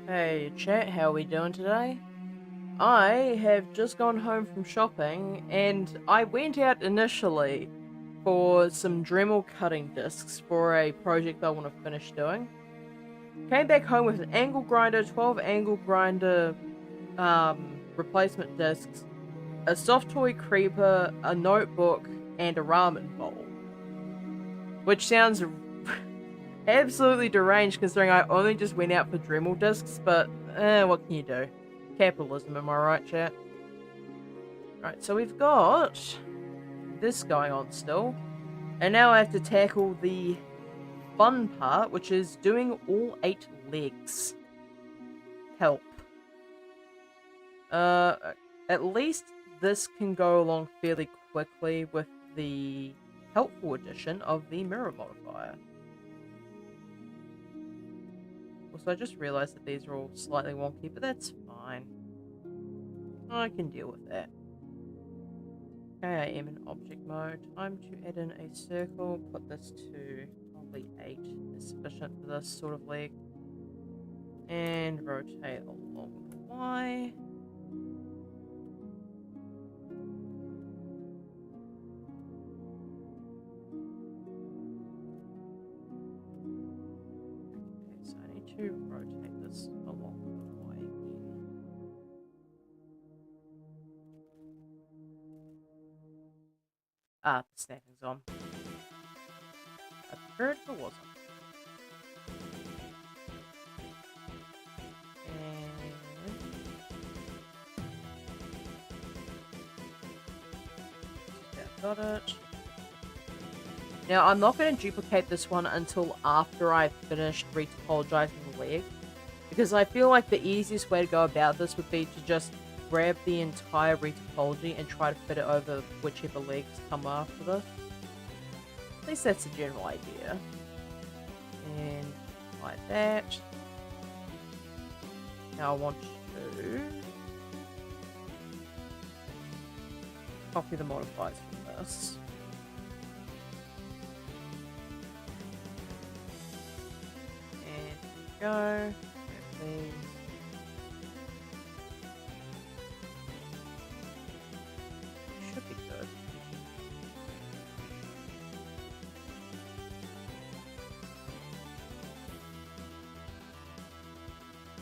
Hey chat, how are we doing today? I have just gone home from shopping and I went out initially for some Dremel cutting discs for a project I want to finish doing. Came back home with an angle grinder, 12 angle grinder replacement discs, a soft toy creeper, a notebook, and a ramen bowl. Which sounds absolutely deranged considering I only just went out for Dremel discs, but what can you do? Capitalism, am I right, chat? Right, so we've got this going on still, and now I have to tackle the fun part, which is doing all 8 legs. Help. At least this can go along fairly quickly with the helpful addition of the mirror modifier. Also, I just realized that these are all slightly wonky, but that's fine. I can deal with that. Okay, I am in object mode. Time to add in a circle. Put this to probably 8 is sufficient for this sort of leg. And rotate along the Y. Okay, so I need to rotate this along the Y again. Ah, the snapping's on. I prefer it if it wasn't. Got it. Now, I'm not going to duplicate this one until after I've finished retopologizing the leg, because I feel like the easiest way to go about this would be to just grab the entire retopology and try to fit it over whichever legs come after this. At least that's the general idea. And like that. Now I want to copy the modifiers from this. And go. These. Should be good.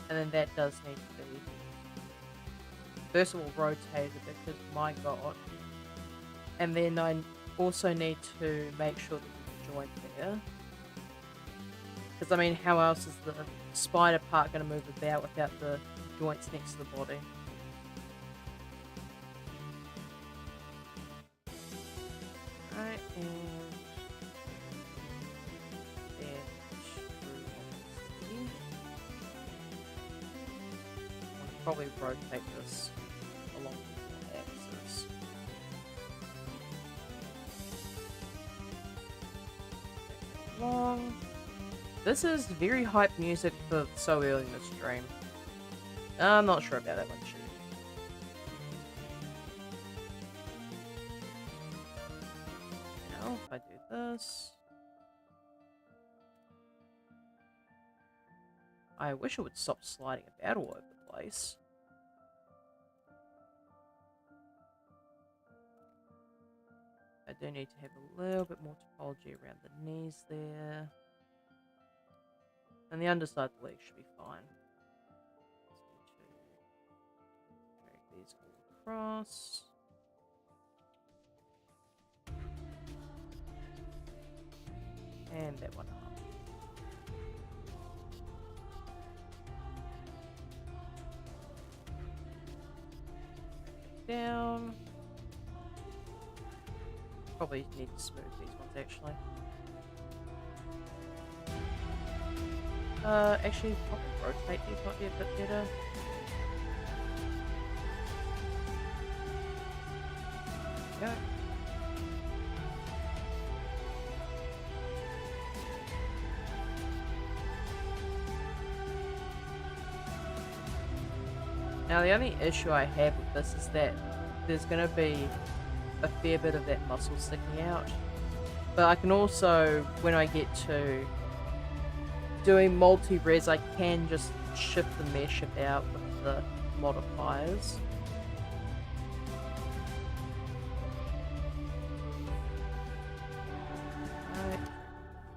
And then that does need to be first of all rotated because my god. And then I also need to make sure that there's a joint there. Because, I mean, how else is the spider part going to move about without the joints next to the body? Right, and then I'll probably rotate this along the axis. Long. This is very hype music for so early in the stream. I'm not sure about that one, too. Now, if I do this... I wish it would stop sliding about all over the place. I do need to have a little bit more topology around the knees there. And the underside of the leg should be fine. Just need to drag these all across. And that one up. Down. Probably need to smooth these ones actually. Actually, probably rotate these might be a bit better. There we go. Now the only issue I have with this is that there's going to be a fair bit of that muscle sticking out. But I can also, when I get to doing multi-res, I can just shift the mesh about with the modifiers. Right,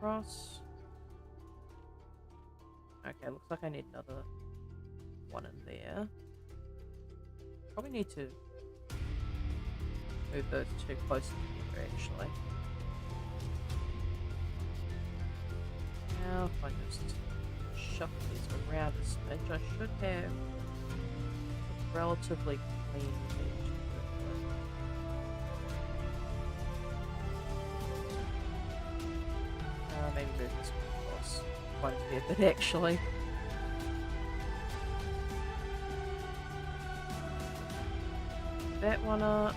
cross. Okay, looks like I need another one in there. Probably need to move those two closer together, actually. Now, if I just shuffle these around a smidge, I should have a relatively clean edge. Maybe move this one across quite a fair bit, actually. That one up.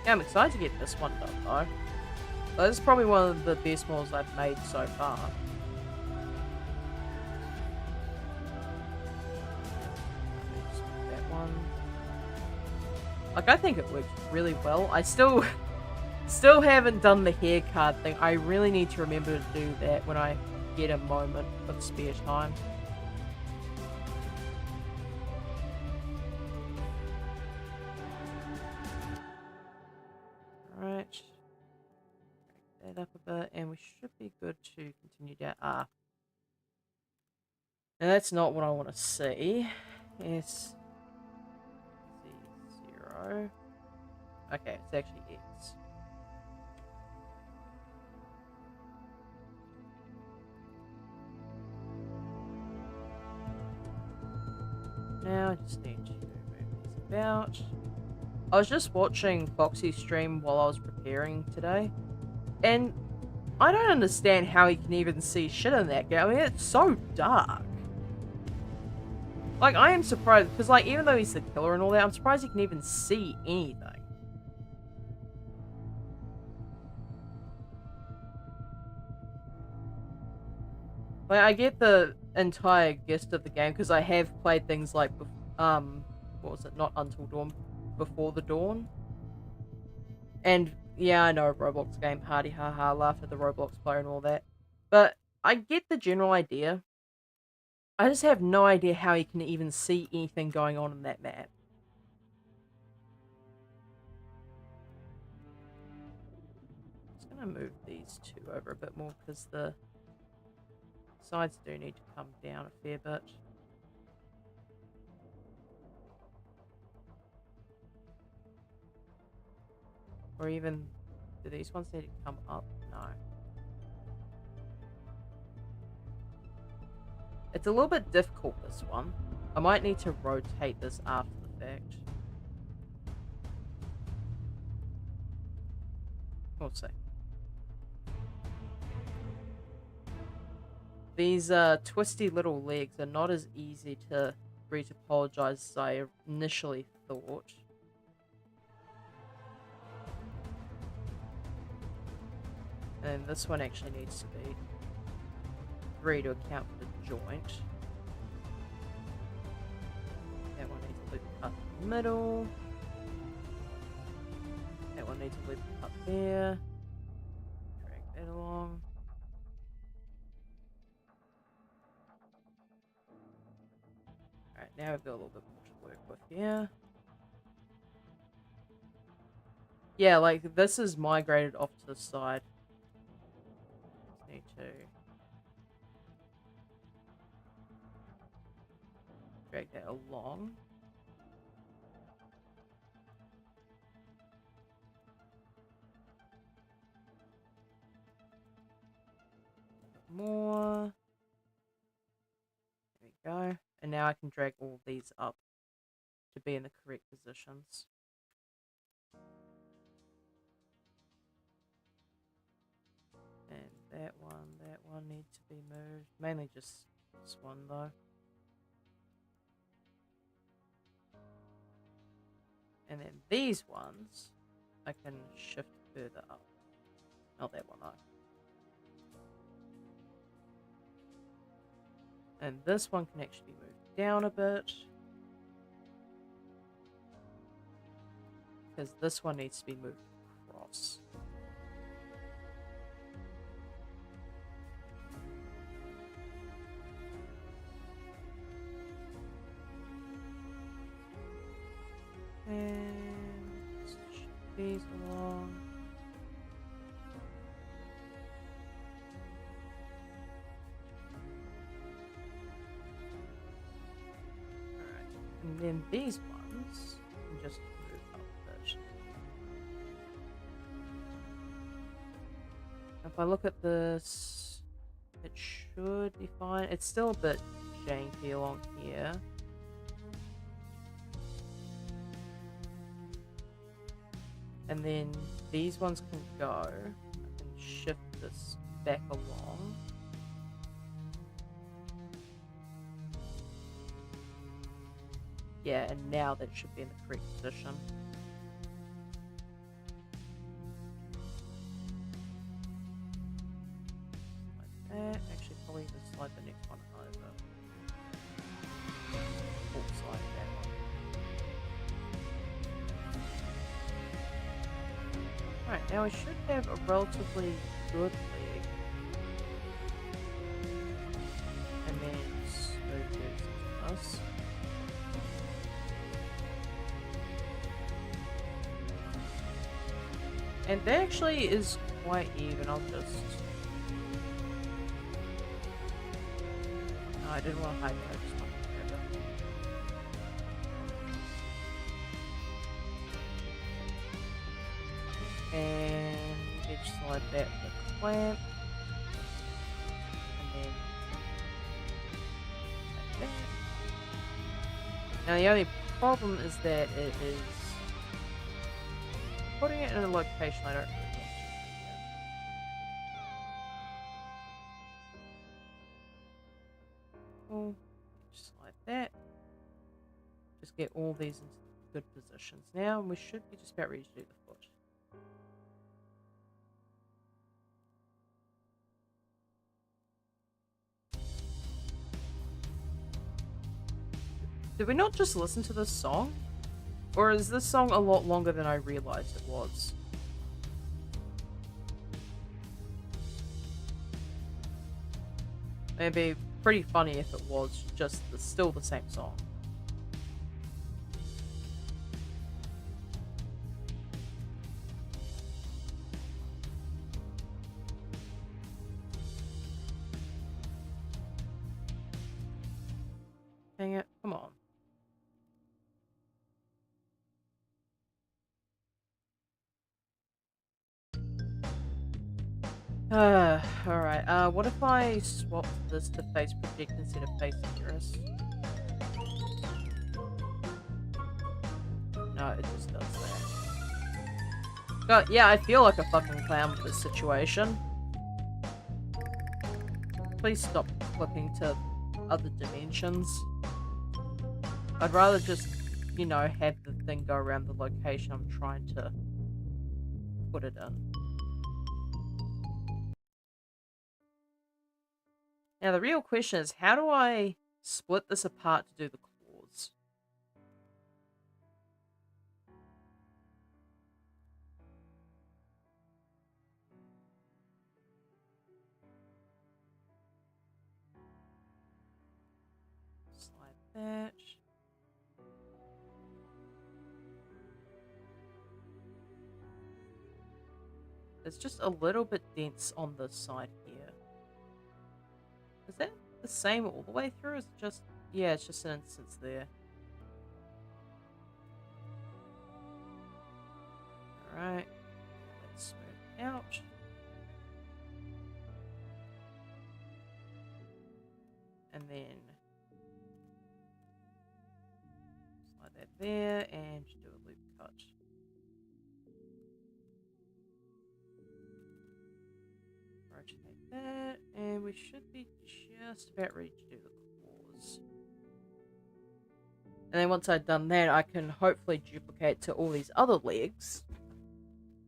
Yeah, I'm excited to get this one done, though. This is probably one of the best models I've made so far. That one. Like, I think it works really well. I still haven't done the hair card thing. I really need to remember to do that when I get a moment of spare time. Alright. Break that up a bit, and we should be good to continue down. Ah. Now that's not what I want to see. It's Z0. Okay, it's actually X. Now I just need to move these about. I was just watching Foxy's stream while I was preparing today, and I don't understand how he can even see shit in that game. I mean, it's so dark. Like, I am surprised, because, like, even though he's the killer and all that, I'm surprised he can even see anything. Like, I get the entire gist of the game, because I have played things like, what was it, not Until Dawn, Before the Dawn. And, yeah, I know, Roblox game, hardy haha, laugh at the Roblox player and all that. But, I get the general idea. I just have no idea how he can even see anything going on in that map. Just gonna move these two over a bit more because the sides do need to come down a fair bit. Or even, do these ones need to come up? No. It's a little bit difficult, this one. I might need to rotate this after the fact. We'll see. These twisty little legs are not as easy to retopologize as I initially thought. And this one actually needs to be 3 to account for the joint. That one needs to loop up the middle. That one needs to loop up there. Drag that along. Alright, now we've got a little bit more to work with here. Yeah, like, this is migrated off to the side. Just need to drag that along. More. There we go. And now I can drag all these up to be in the correct positions. And that one needs to be moved. Mainly just this one though. And then these ones, I can shift further up. Not that one though. And this one can actually be moved down a bit. Because this one needs to be moved across. these along. Alright, and then these ones can just move up a bit. If I look at this, it should be fine. It's still a bit janky along here. And then these ones can go. I can shift this back along. Yeah, and now that should be in the correct position. Like that. Actually, probably just slide the next one over. Or slide that one. Alright, now we should have a relatively good leg. And then smooth this. And that actually is quite even. I'll just... No, I didn't want to hide that. I just wanted to grab it. And edge slide that with the clamp. And then like that. Now the only problem is that it is putting it in a location I don't really want to. Oh, just like that. Just get all these into good positions now, and we should be just about ready to do the foot. Did we not just listen to this song? Or is this song a lot longer than I realized it was? It'd be pretty funny if it was just still the same song. Dang it, come on. Alright, what if I swap this to face project instead of face mirrors? No, it just does that. God, yeah, I feel like a fucking clown with this situation. Please stop flipping to other dimensions. I'd rather just, you know, have the thing go around the location I'm trying to put it in. Now the real question is, how do I split this apart to do the claws? Slide that. It's just a little bit dense on this side here. Is that the same all the way through? Is it just... Yeah, it's just an instance there. Alright. Let's smooth out. And then... slide that there and do a loop cut. Rotate that, and we should be just about ready to do the claws. And then once I've done that, I can hopefully duplicate to all these other legs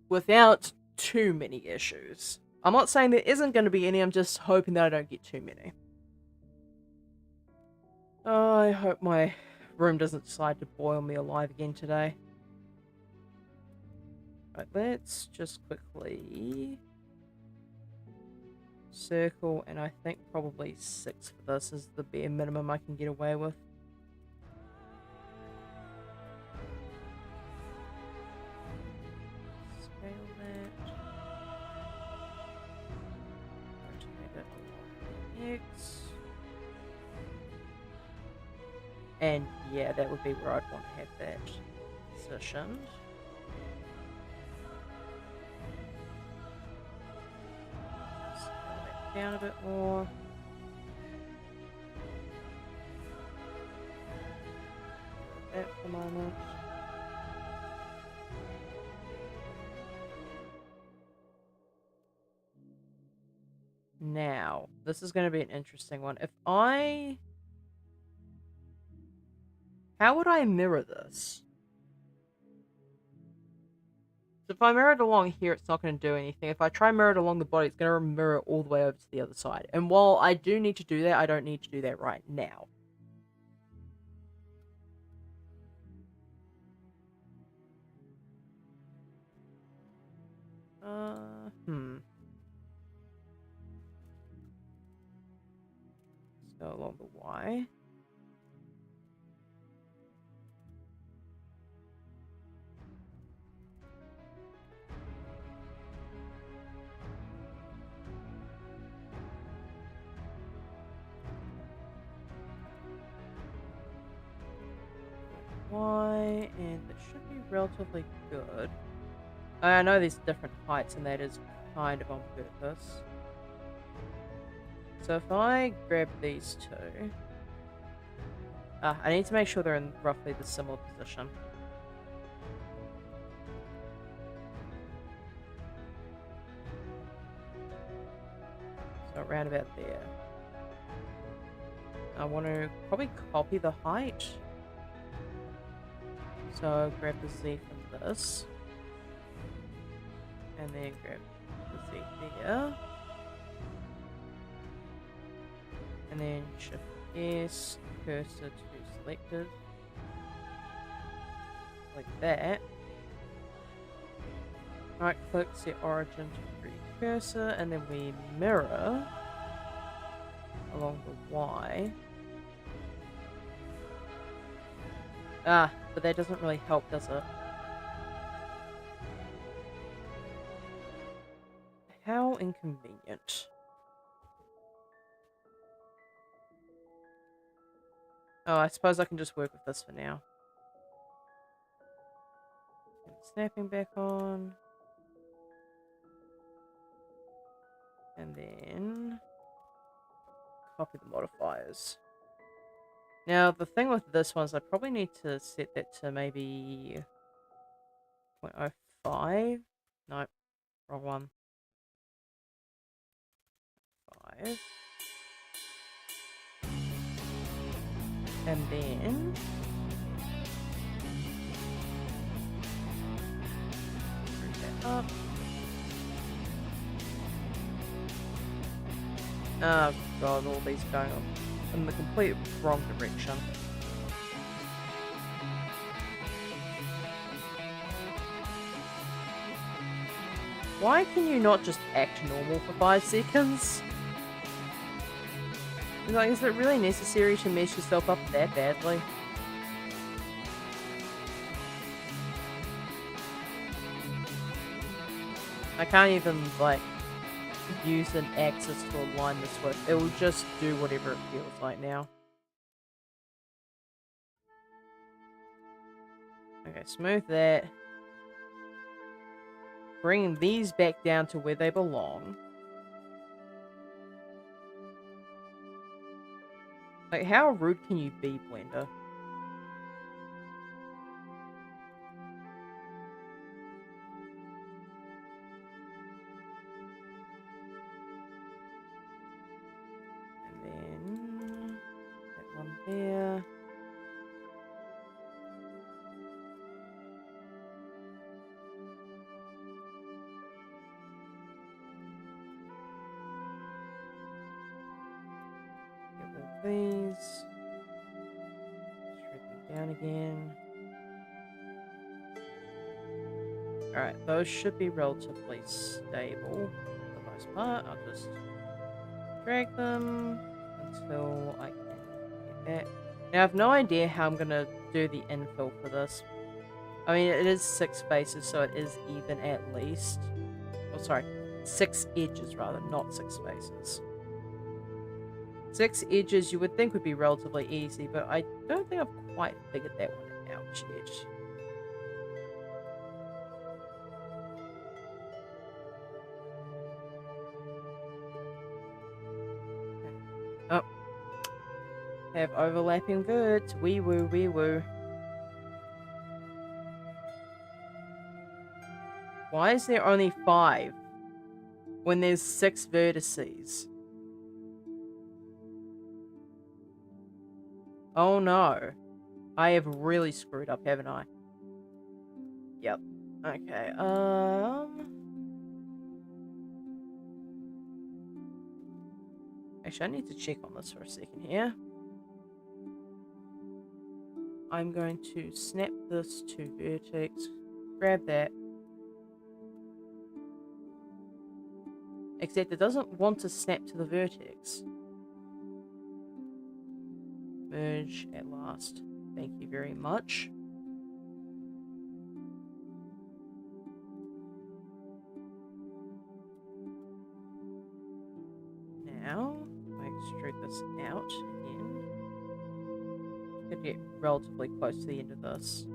without too many issues. I'm not saying there isn't going to be any, I'm just hoping that I don't get too many. Oh, I hope my room doesn't decide to boil me alive again today. Right, let's just quickly... circle, and I think probably 6 for this is the bare minimum I can get away with. And yeah, that would be where I'd want to have that positioned. Scale that down a bit more. That for the moment. Now, this is going to be an interesting one. How would I mirror this? So if I mirror it along here, it's not going to do anything. If I try mirror it along the body, it's going to mirror all the way over to the other side. And while I do need to do that, I don't need to do that right now. Let's go along the Y. Y, and it should be relatively good. I know there's different heights, and that is kind of on purpose. So if I grab these two... I need to make sure they're in roughly the similar position. So around about there. I want to probably copy the height. So grab the Z from this. And then grab the Z there. And then shift S, cursor to selected. Like that. Right click, set origin to precursor, and then we mirror along the Y. But that doesn't really help, does it? How inconvenient. Oh, I suppose I can just work with this for now. Snapping back on. And then copy the modifiers. Now, the thing with this one is I probably need to set that to maybe 0.05. Nope, wrong one. 5. And then bring that up. Oh god, all these are going in the complete wrong direction. Why can you not just act normal for 5 seconds? Like, is it really necessary to mess yourself up that badly? I can't even, like, use an axis to align this with. It will just do whatever it feels like now. Okay, smooth that. Bring these back down to where they belong. Like, how rude can you be, Blender? And then that one there. Get rid of these. Shrink them down again. Alright, those should be relatively stable for the most part. I'll just drag them until I can get that. Now, I have no idea how I'm going to do the infill for this. I mean, it is 6 faces, so it is even at least. Oh, sorry. 6 edges, rather, not 6 faces. 6 edges you would think would be relatively easy, but I don't think I've quite figured that one out yet. Oh. Have overlapping verts. Wee woo, wee woo. Why is there only 5 when there's 6 vertices? Oh no. I have really screwed up, haven't I? Yep. Okay, actually, I need to check on this for a second here. I'm going to snap this to vertex. Grab that. Except it doesn't want to snap to the vertex. Merge at last. Thank you very much. Now, I extrude this out again. Could get relatively close to the end of this.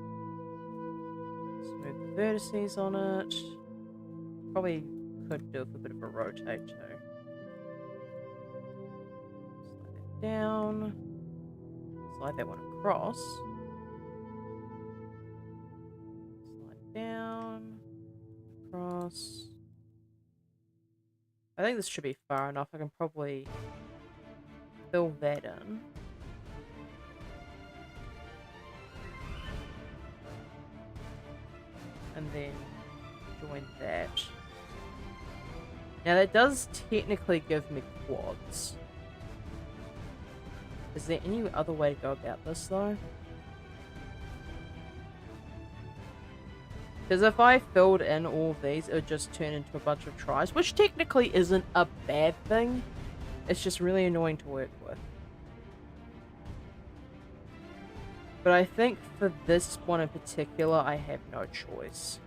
Smooth the vertices on it. Probably could do with a bit of a rotate too. Slide that down. Slide that one across. Slide down. Across. I think this should be far enough. I can probably fill that in. And then join that. Now that does technically give me quads. Is there any other way to go about this though? Because if I filled in all of these, it would just turn into a bunch of tries, which technically isn't a bad thing. It's just really annoying to work with. But I think for this one in particular, I have no choice.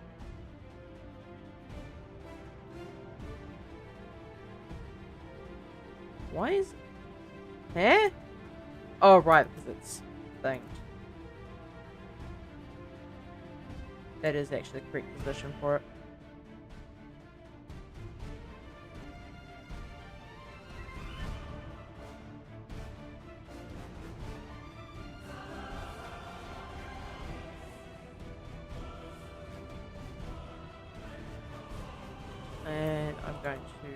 Why is... Eh? Oh, right, because it's thinged. That is actually the correct position for it. And I'm going to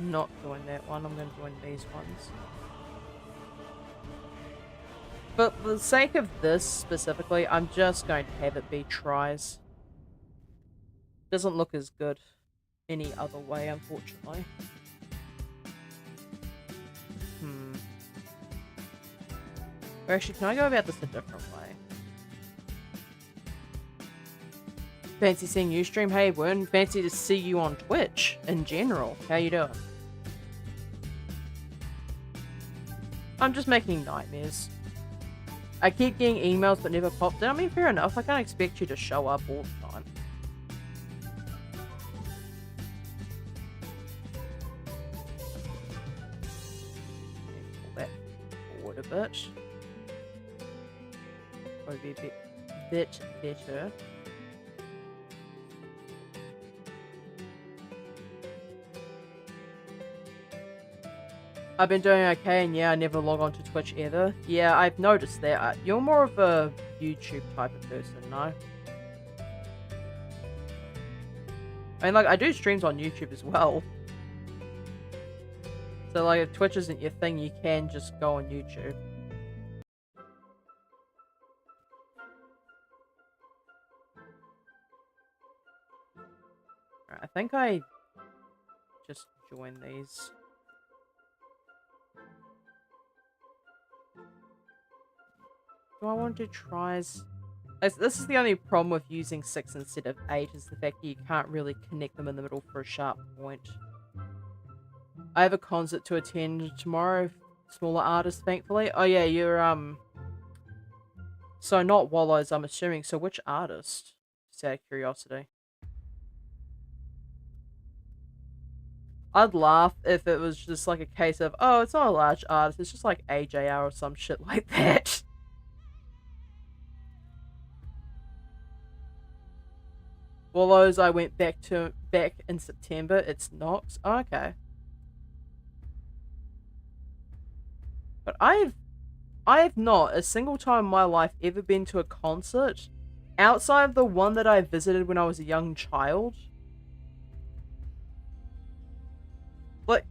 not join that one, I'm going to join these ones. But for the sake of this specifically, I'm just going to have it be tries. Doesn't look as good any other way, unfortunately. Or actually, can I go about this a different way? Fancy seeing you stream? Hey, Wern. Fancy to see you on Twitch in general. How you doing? I'm just making nightmares. I keep getting emails but never popped in. I mean, fair enough. I can't expect you to show up all the time. Pull that forward a bit. Probably be a bit better. I've been doing okay, and yeah, I never log on to Twitch either. Yeah, I've noticed that. You're more of a YouTube type of person, no? I mean, like, I do streams on YouTube as well. So, like, if Twitch isn't your thing, you can just go on YouTube. Right, I think I just join these. Do I want to tries? This is the only problem with using 6 instead of 8, is the fact that you can't really connect them in the middle for a sharp point. I have a concert to attend tomorrow. Smaller artist, thankfully. Oh yeah, you're, so not Wallows, I'm assuming. So which artist? Just out of curiosity. I'd laugh if it was just like a case of, oh, it's not a large artist, it's just like AJR or some shit like that. Wallows I went back in September. It's Knox. Oh, okay. But I have not a single time in my life ever been to a concert outside of the one that I visited when I was a young child. Like,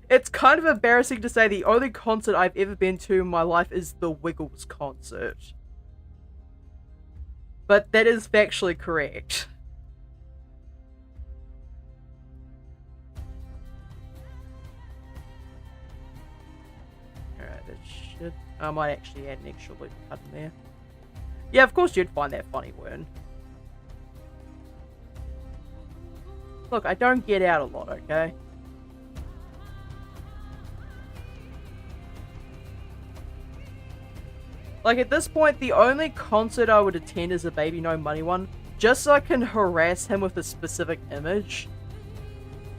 it's kind of embarrassing to say the only concert I've ever been to in my life is the Wiggles concert. But that is factually correct. Alright, that should... I might actually add an extra loop cut in there. Yeah, of course you'd find that funny, Wern. Look, I don't get out a lot, okay? Like, at this point, the only concert I would attend is a Baby No Money one, just so I can harass him with a specific image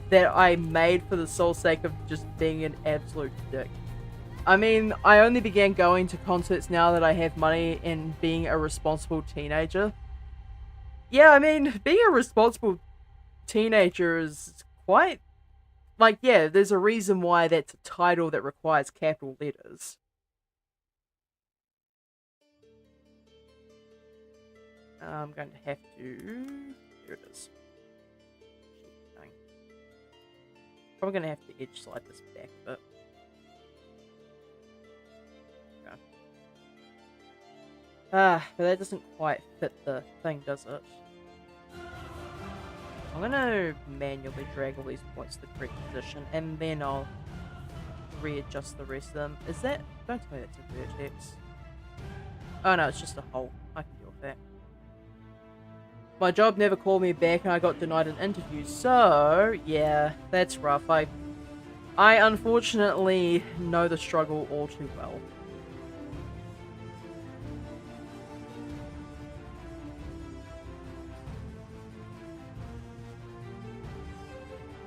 that I made for the sole sake of just being an absolute dick. I mean, I only began going to concerts now that I have money and being a responsible teenager. Yeah, I mean, being a responsible teenager is quite... Like, yeah, there's a reason why that's a title that requires capital letters. I'm going to have to... Here it is. Probably going to have to edge slide this back a bit. Okay. But that doesn't quite fit the thing, does it? I'm going to manually drag all these points to the correct position, and then I'll readjust the rest of them. Is that... Don't tell me that's a vertex. Oh no, it's just a hole. I can deal with that. My job never called me back and I got denied an interview, so yeah, that's rough. I unfortunately know the struggle all too well.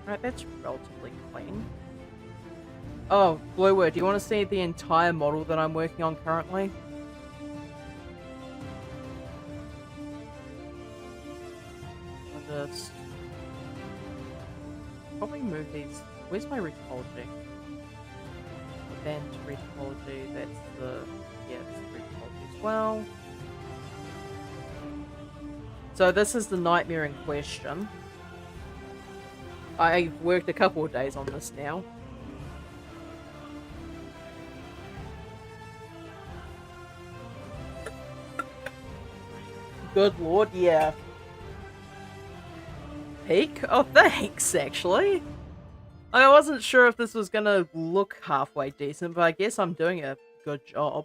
Right, that's relatively clean. Oh, Blueword, do you want to see the entire model that I'm working on currently? Just probably move these. Where's my retopology? Then to retopology, that's the retopology as well. So this is the nightmare in question. I've worked a couple of days on this now. Good lord, yeah. Peak? Oh, thanks, actually. I wasn't sure if this was gonna look halfway decent, but I guess I'm doing a good job.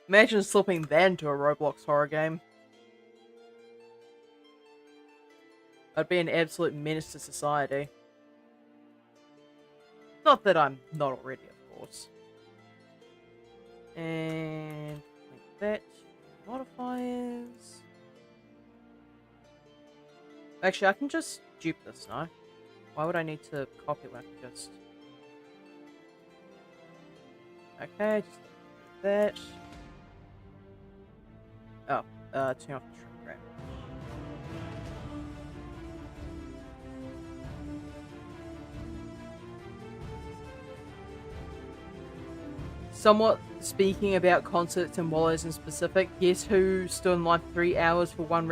Imagine slipping that into a Roblox horror game. I'd be an absolute menace to society. Not that I'm not already, of course. And like that. Modifiers. Actually, I can just dupe this now. Why would I need to copy it when I can just... Okay, just like that. Oh, turn off the shrink wrap. Somewhat speaking about concerts and Wallows in specific, guess who stood in line for 3 hours for one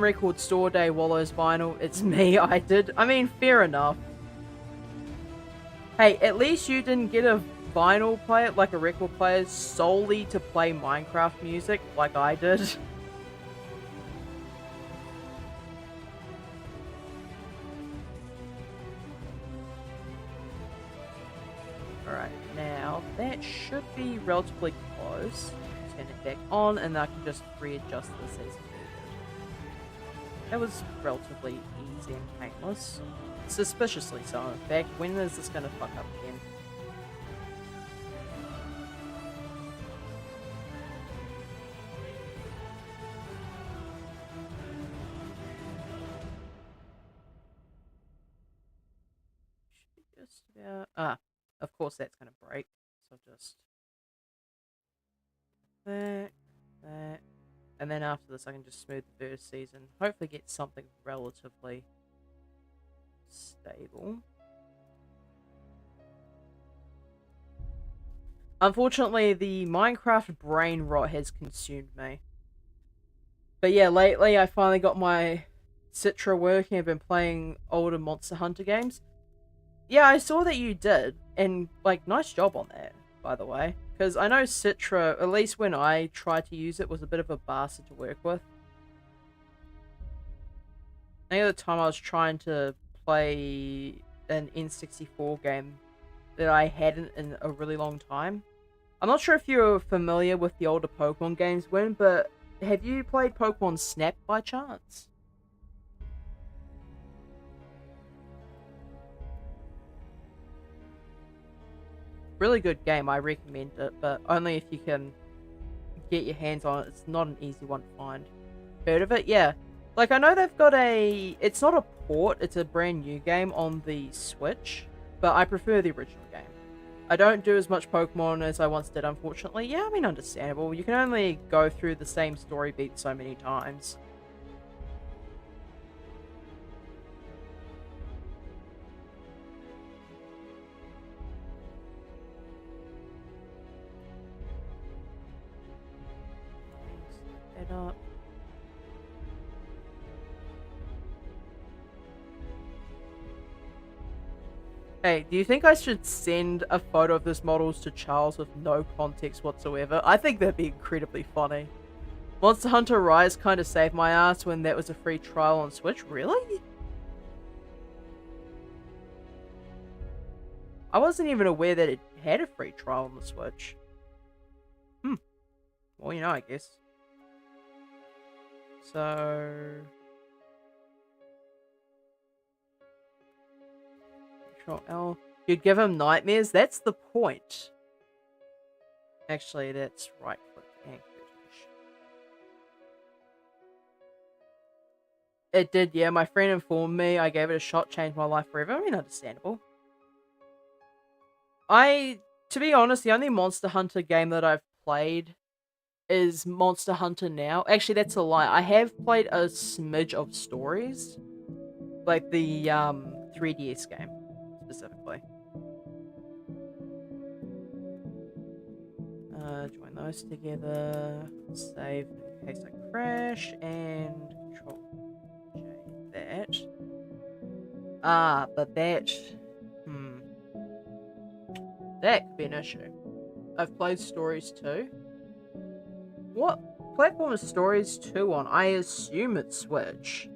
record store day Wallows vinyl? It's me. I did. I mean, fair enough. Hey, at least you didn't get a vinyl player, like a record player, solely to play Minecraft music like I did. Alright, now that should be relatively close. Turn it back on and I can just readjust this as needed. That was relatively easy and painless. Suspiciously so, in fact. When is this gonna fuck up again? just about... Ah, of course that's going to break. So just... that. And then after this I can just smooth the vertices and hopefully get something relatively stable. Unfortunately, the Minecraft brain rot has consumed me. But yeah, lately I finally got my Citra working. I've been playing older Monster Hunter games. Yeah, I saw that you did, and like, nice job on that, by the way. Because I know Citra, at least when I tried to use it, was a bit of a bastard to work with. I think at the time I was trying to play an N64 game that I hadn't in a really long time. I'm not sure if you're familiar with the older Pokemon games, Win, but have you played Pokemon Snap by chance? Really good game, I recommend it, but only if you can get your hands on it. It's not an easy one to find. Heard of it? Yeah. Like, I know they've got a... It's not a port, it's a brand new game on the Switch, but I prefer the original game. I don't do as much Pokemon as I once did, unfortunately. Yeah, I mean, understandable. You can only go through the same story beat so many times. Set up. Hey, do you think I should send a photo of this models to Charles with no context whatsoever? I think that'd be incredibly funny. Monster Hunter Rise kind of saved my ass when that was a free trial on Switch. Really? I wasn't even aware that it had a free trial on the Switch. Well, you know, I guess. So... Control L. You'd give him nightmares? That's the point. Actually, that's right click and finish. It did, yeah. My friend informed me. I gave it a shot, changed my life forever. I mean, understandable. To be honest, the only Monster Hunter game that I've played is Monster Hunter Now. Actually, that's a lie. I have played a smidge of stories. Like the 3DS game, specifically. Join those together. Save in case I crash. And Control J that. Ah, but that... That could be an issue. I've played Stories 2. What platform is Stories 2 on? I assume it's Switch.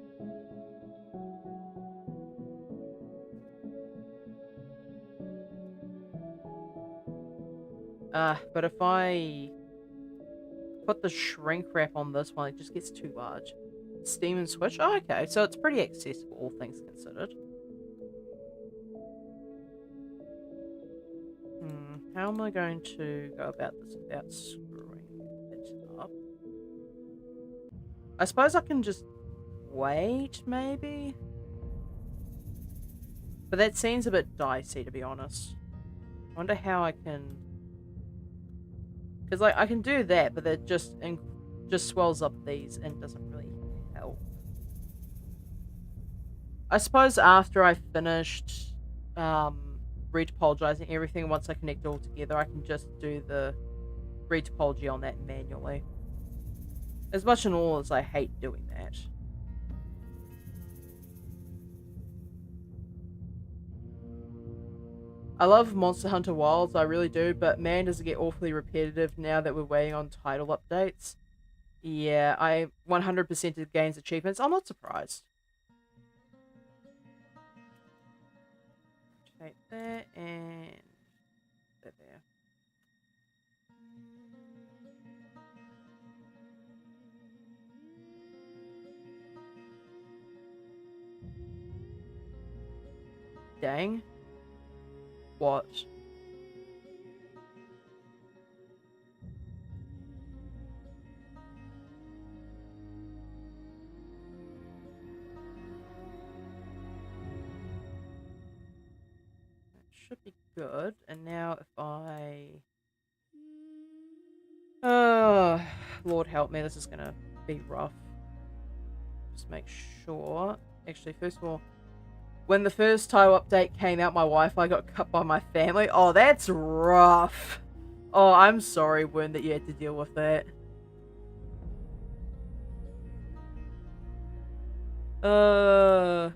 But if I put the shrink wrap on this one, it just gets too large. Steam and Switch? Oh, okay, so it's pretty accessible, all things considered. How am I going to go about this without screwing it up? I suppose I can just wait, maybe? But that seems a bit dicey, to be honest. I wonder how I can... Because, like, I can do that, but that just swells up these and doesn't really help. I suppose after I finished retopologizing everything, once I connect it all together, I can just do the retopology on that manually. As much and all as I hate doing that. I love Monster Hunter Wilds, I really do, but man, does it get awfully repetitive now that we're waiting on title updates. Yeah, I 100% of games achievements. I'm not surprised. Take that and that there. Dang. What? should be good. And now if I... Oh, Lord help me, this is gonna be rough. Just make sure. Actually, first of all, when the first tile update came out, my Wi-Fi got cut by my family. Oh, that's rough. Oh, I'm sorry, Wern, that you had to deal with that. Okay,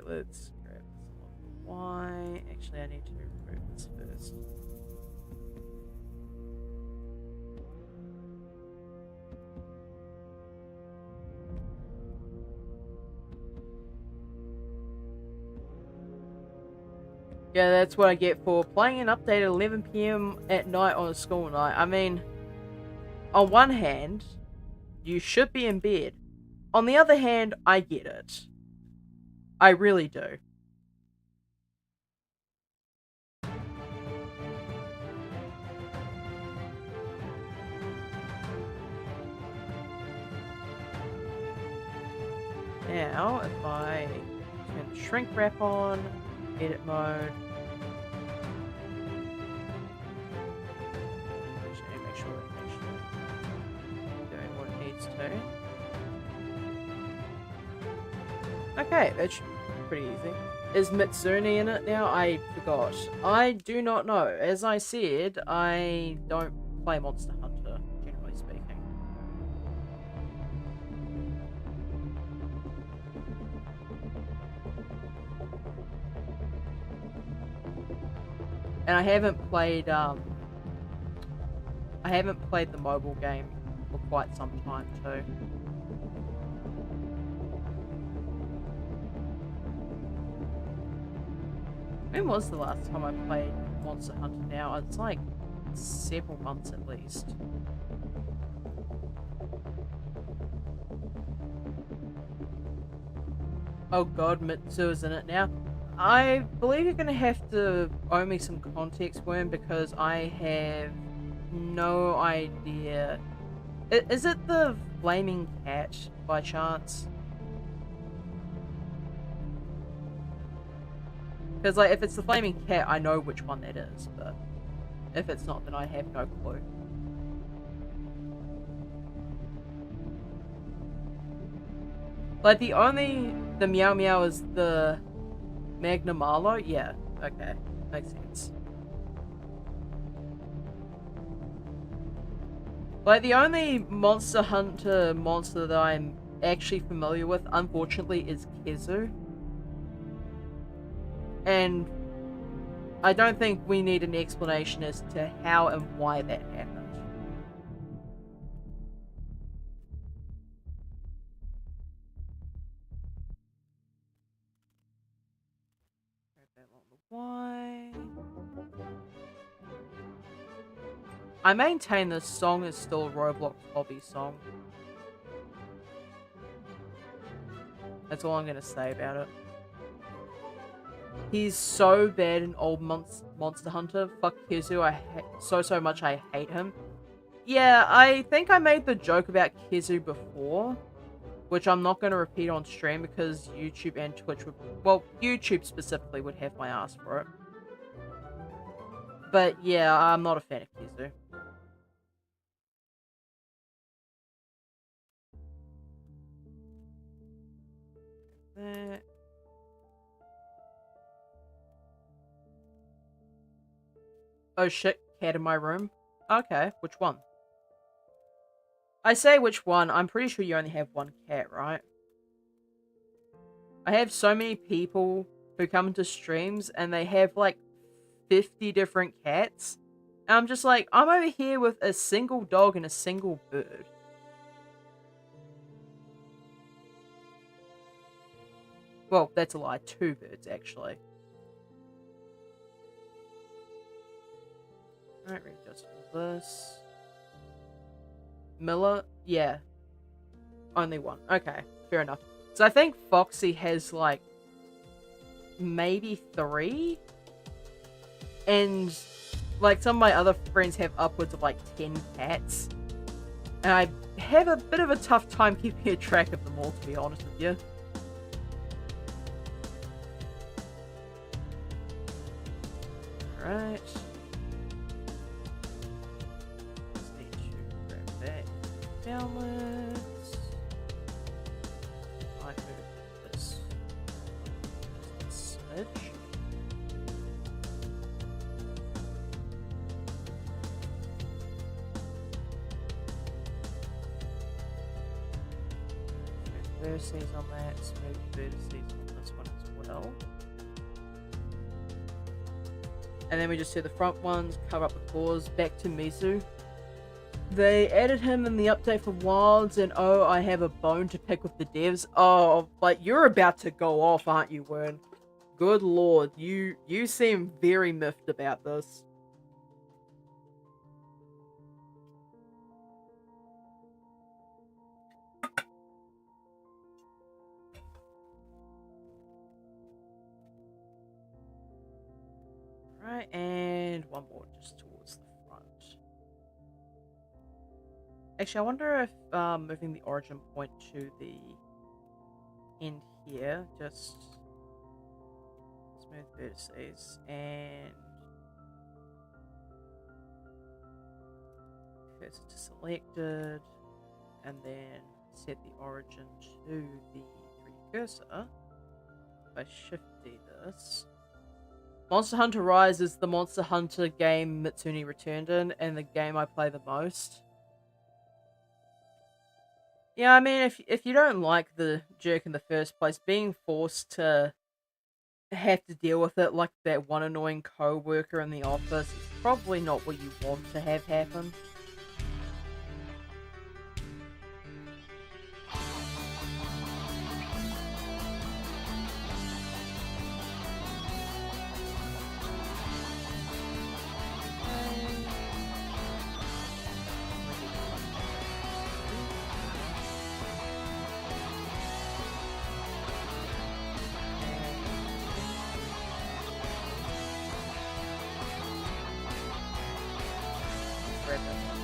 let's grab this along the Y. Actually, I need to remove this first. Yeah, that's what I get for playing an update at 11 PM at night on a school night. I mean, on one hand, you should be in bed. On the other hand, I get it. I really do. Now, if I turn the shrink wrap on, edit mode. Actually, make sure it's actually doing what it needs to. Okay, that should be pretty easy. Is Mitsune in it now? I forgot. I do not know. As I said, I don't play Monster Hunter, generally speaking. And I haven't played the mobile game for quite some time too. When was the last time I played Monster Hunter now? It's like several months at least. Oh god, Mitsu is in it now. I believe you're gonna have to owe me some context, Worm, because I have no idea. Is it the flaming cat by chance? Because like, if it's the flaming cat, I know which one that is, but if it's not, then I have no clue. Like the Meow Meow is the Magna Marlow? Yeah, okay. Makes sense. Like, the only Monster Hunter monster that I'm actually familiar with, unfortunately, is Kezu. And I don't think we need an explanation as to how and why that happened. Why? I maintain this song is still a Roblox hobby song. That's all I'm gonna say about it. He's so bad in old Monster Hunter. Fuck Kizu, so much I hate him. Yeah, I think I made the joke about Kizu before, which I'm not going to repeat on stream because YouTube and Twitch would... Well, YouTube specifically would have my ass for it. But yeah, I'm not a fan of Kizu. That... Oh shit, cat in my room? Okay, which one? I say which one, I'm pretty sure you only have one cat, right? I have so many people who come into streams and they have like 50 different cats. And I'm just like, I'm over here with a single dog and a single bird. Well, that's a lie, 2 birds actually. Alright, readjust all this. Miller? Yeah. Only one. Okay, fair enough. So I think Foxy has like maybe 3. And like some of my other friends have upwards of like 10 cats. And I have a bit of a tough time keeping a track of them all, to be honest with you. Alright. Just need to grab that downwards. I move this just a smidge. Vertices on that, smooth vertices on this one as well. And then we just do the front ones, cover up the pores, back to Mizu. They added him in the update for Wilds, and oh, I have a bone to pick with the devs. Oh, like, you're about to go off, aren't you, Wern? Good lord, you seem very miffed about this. Right, and one more just towards the front. Actually, I wonder if moving the origin point to the end here, just smooth vertices and cursor to selected, and then set the origin to the precursor. If I shift D this. Monster Hunter Rise is the Monster Hunter game Mitsune returned in, and the game I play the most. Yeah, I mean, if you don't like the jerk in the first place, being forced to have to deal with it like that one annoying co-worker in the office is probably not what you want to have happen.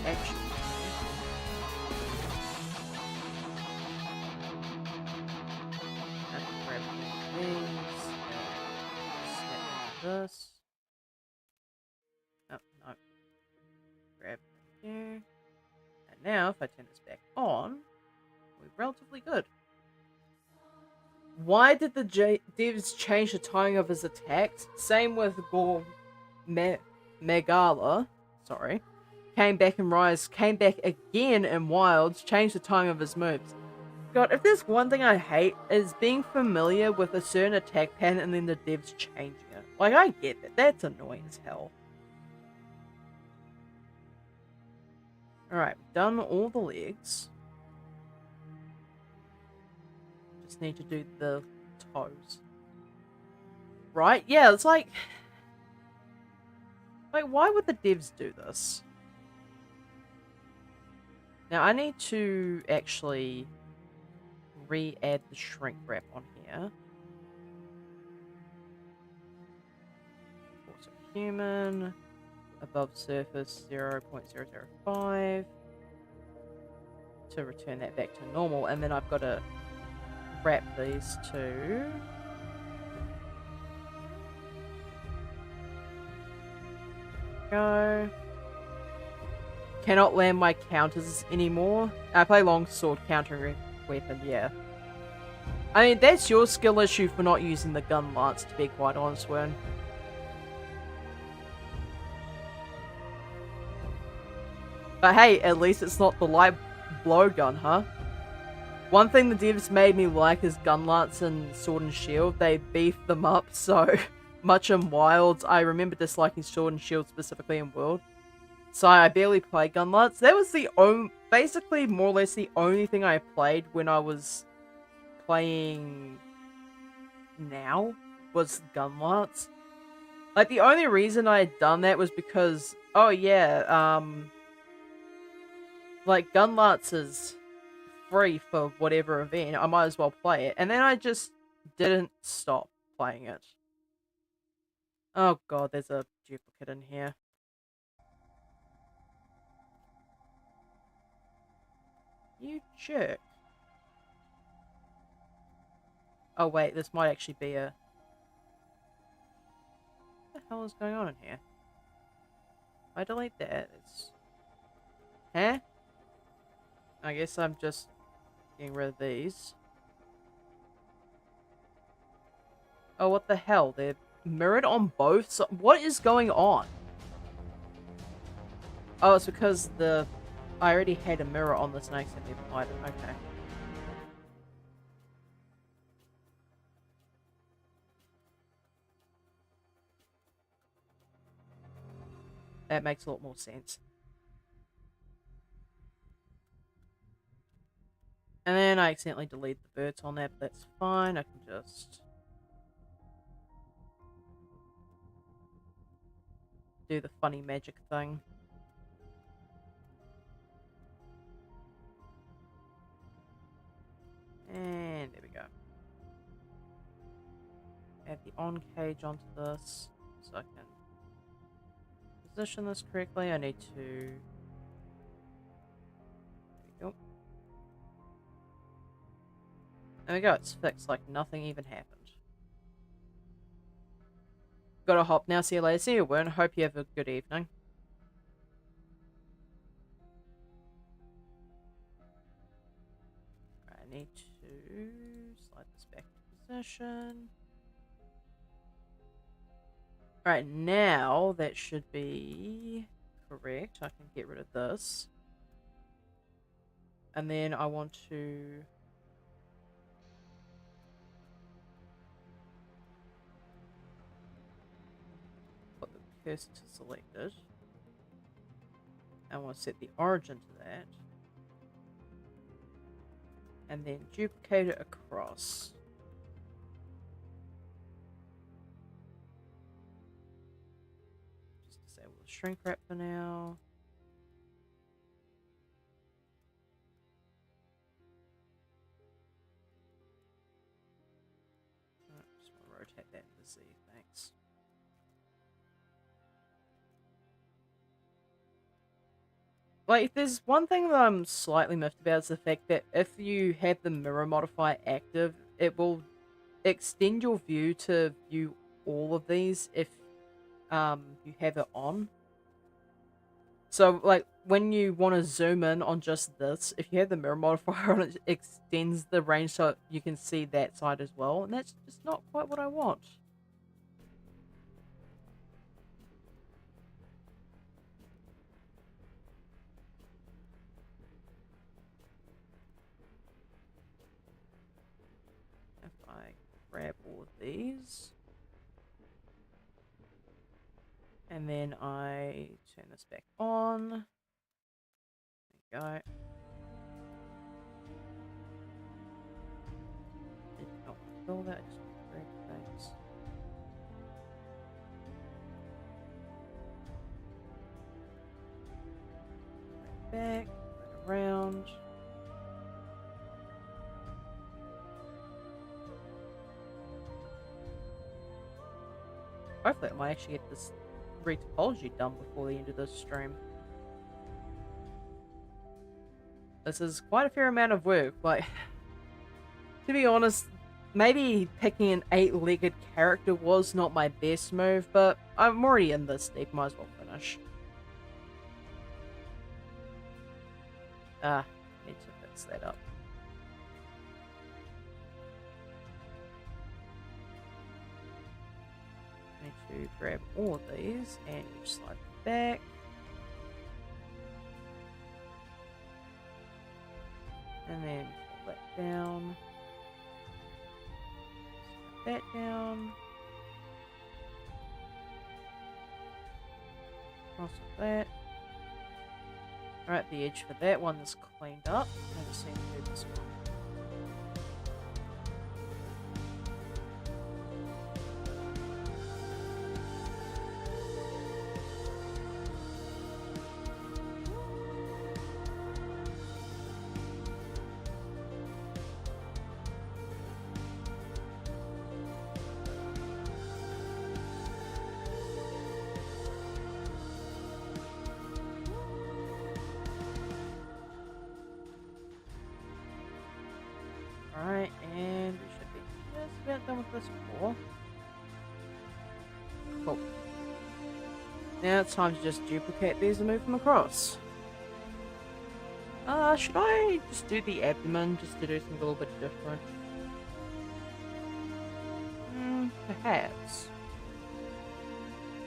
Action. Grab these. Snap this. Oh, no. Grab here. And now, if I turn this back on, we're relatively good. Why did the devs change the timing of his attacks? Same with Gore Megala. Sorry. Came back in Rise, came back again in Wilds, changed the timing of his moves. God, if there's one thing I hate, is being familiar with a certain attack pattern and then the devs changing it. Like, I get that. That's annoying as hell. Alright, done all the legs. Just need to do the toes. Right? Yeah, it's like... Like, why would the devs do this? Now, I need to actually re-add the shrink wrap on here. Also human, above surface 0.005 to return that back to normal, and then I've got to wrap these two. Go. Cannot land my counters anymore. I play longsword countering weapon, yeah. I mean, that's your skill issue for not using the gun lance, to be quite honest, Wern. But hey, at least it's not the light blowgun, huh? One thing the devs made me like is gun lance and sword and shield. They beefed them up so much in Wilds. I remember disliking sword and shield specifically in World. So I barely play gun lance. That was the only, basically more or less the only thing I played when I was playing now was gun lance. Like, the only reason I had done that was because, oh yeah, like, gun lance is free for whatever event. I might as well play it. And then I just didn't stop playing it. Oh god, there's a duplicate in here. You jerk. Oh wait, this might actually be a... What the hell is going on in here? I delete that. It's... Huh? I guess I'm just getting rid of these. Oh, what the hell? They're mirrored on both sides? What is going on? Oh, it's because I already had a mirror on this and I accidentally applied it. Okay. That makes a lot more sense. And then I accidentally delete the birds on that, but that's fine. I can just do the funny magic thing. And there we go. Add the on cage onto this so I can position this correctly. I need to... There we go. There we go, it's fixed like nothing even happened. Gotta hop now, see you later. See you, Wern. Hope you have a good evening. I need to slide this back into position. Alright, now that should be correct. I can get rid of this. And then I want to... put the cursor to selected. I want to set the origin to that. And then duplicate it across. Just disable the shrink wrap for now. Just want to rotate that into Z, thanks. Like, if there's one thing that I'm slightly miffed about is the fact that if you have the mirror modifier active, it will extend your view to view all of these if you have it on. So, like, when you want to zoom in on just this, if you have the mirror modifier on, it extends the range so you can see that side as well, and that's just not quite what I want. If I grab all of these, and then I turn this back on. There we go. Did not want to fill that, just want to grab things. Right back, right around. Hopefully I might actually get this Retopology done before the end of this stream. This is quite a fair amount of work. Like, to be honest, maybe picking an 8-legged character was not my best move, but I'm already in this deep, might as well finish. Need to fix that up. Need to grab all of these and slide them back. And then pull that down. Slide that down. Cross with that. Alright, the edge for that one is cleaned up. I just need to do this one. Alright, and we should be just about done with this floor. Cool. Now it's time to just duplicate these and move them across. Should I just do the abdomen just to do something a little bit different? Perhaps.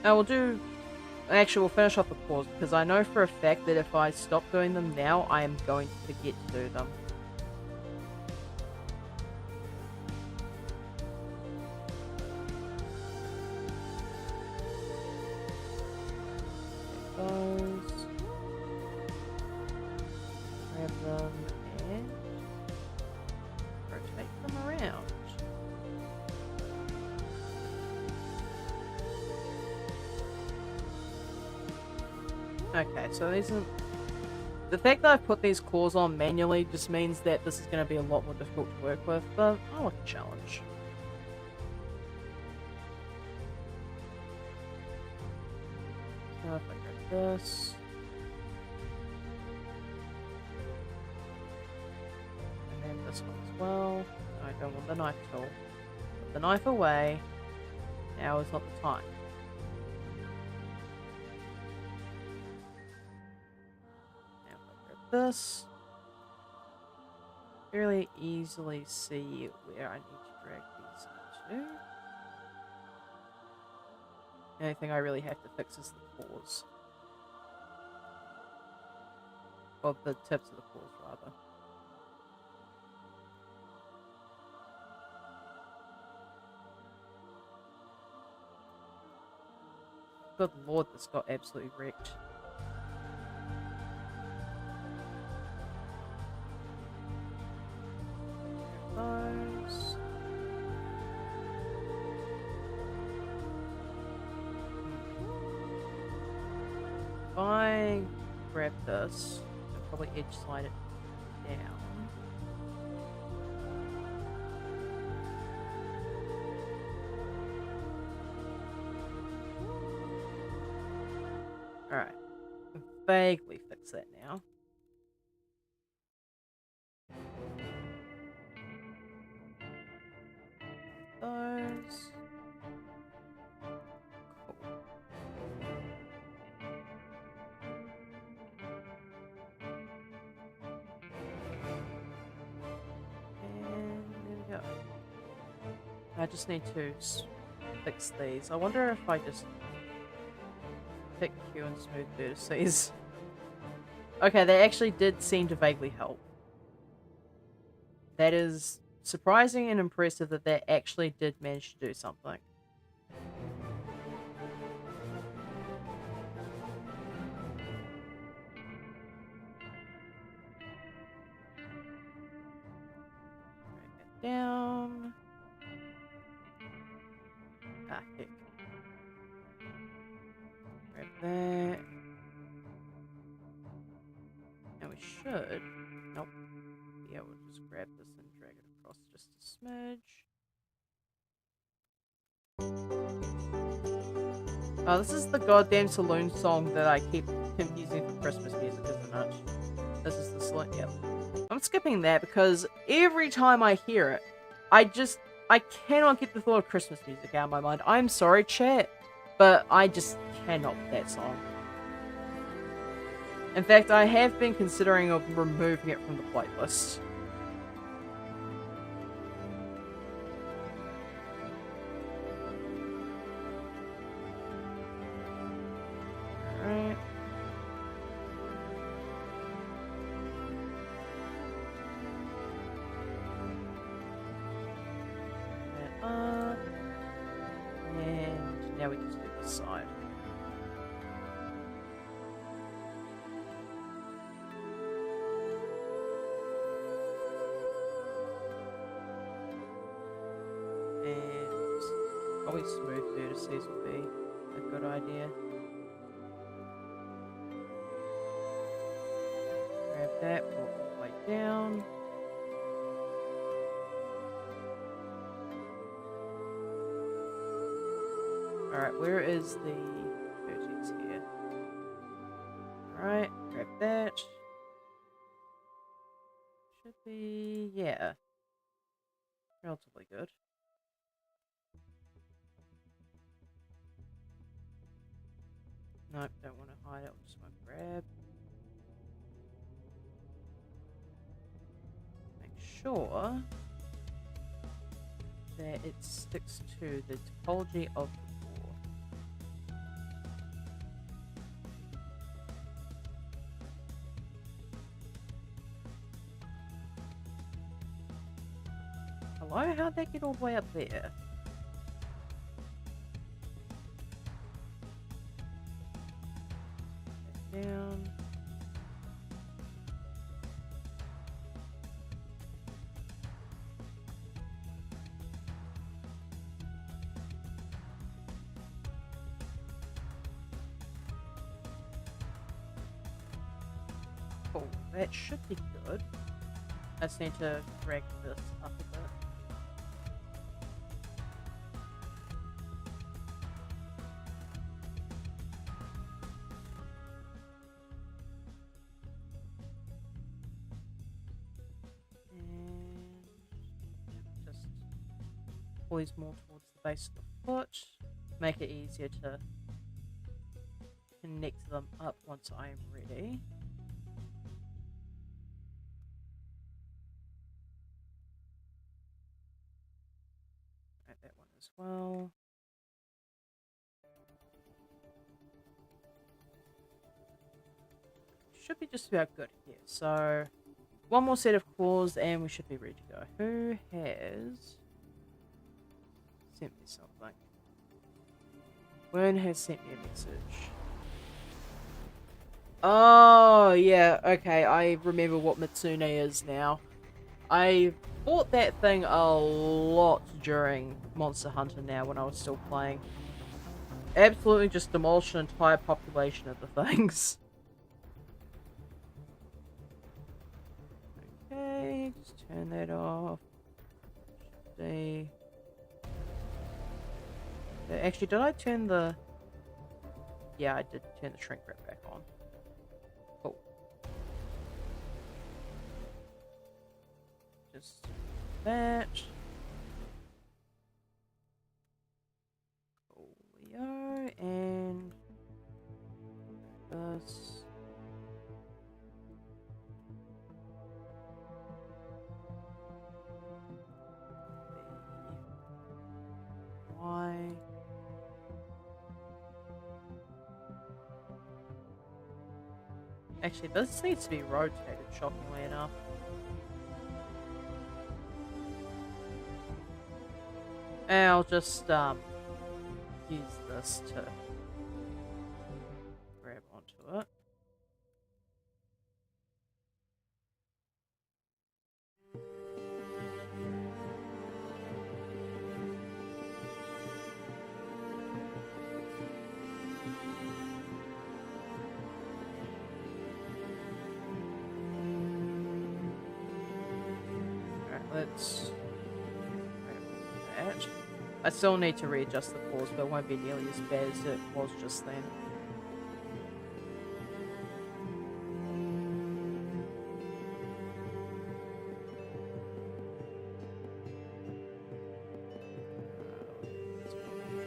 We'll do... Actually, we'll finish off the claws, because I know for a fact that if I stop doing them now, I am going to forget to do them. Grab them and rotate them around. Okay, so these are... The fact that I've put these claws on manually just means that this is going to be a lot more difficult to work with, but I like a challenge. So if I grab this... And then this one as well. I don't want the knife tool. Put the knife away. Now is not the time. This fairly easily see where I need to drag these into. The only thing I really have to fix is the claws. Or the tips of the claws, rather. Good lord, this got absolutely wrecked. If I grab this, I'll probably edge slide it down. Alright. Vaguely fix that now. Those. I just need to fix these. I wonder if I just pick Q and smooth vertices. Okay, they actually did seem to vaguely help. That is surprising and impressive that they actually did manage to do something. Drag that down. Ah, heck. Grab that. And we should... Nope. Yeah, we'll just grab this and drag it across just a smidge. Oh, this is the goddamn saloon song that I keep confusing for Christmas music, isn't it? This is the saloon... Yep. I'm skipping that because every time I hear it, I cannot get the thought of Christmas music out of my mind. I'm sorry, chat, but I just cannot with that song. In fact, I have been considering of removing it from the playlist. Alright. That up. And now we just do this side. Probably smooth vertices would be a good idea. Grab that, pull it all the way down. Alright, where is the vertex here? Alright, grab that. Should be, yeah, relatively good. Nope, don't want to hide it. Just want to grab. Make sure that it sticks to the topology of the floor. Hello? How'd that get all the way up there? Down. Cool. That should be good. I just need to drag this up a bit. Pull these more towards the base of the foot, make it easier to connect them up once I am ready. Add that one as well. Should be just about good here. So, one more set of claws and we should be ready to go. Who has sent me something? Wern has sent me a message. Oh, yeah, okay, I remember what Mitsune is now. I fought that thing a lot during Monster Hunter now when I was still playing. Absolutely just demolished an entire population of the things. Okay, just turn that off. See. Actually, did I turn the... Yeah, I did turn the shrink wrap back on. Cool. Just that. Coolio, and this. Y. Actually, this needs to be rotated, shockingly enough. And I'll just use this to grab onto it. Let's grab that. I still need to readjust the pause, but it won't be nearly as bad as it was just then.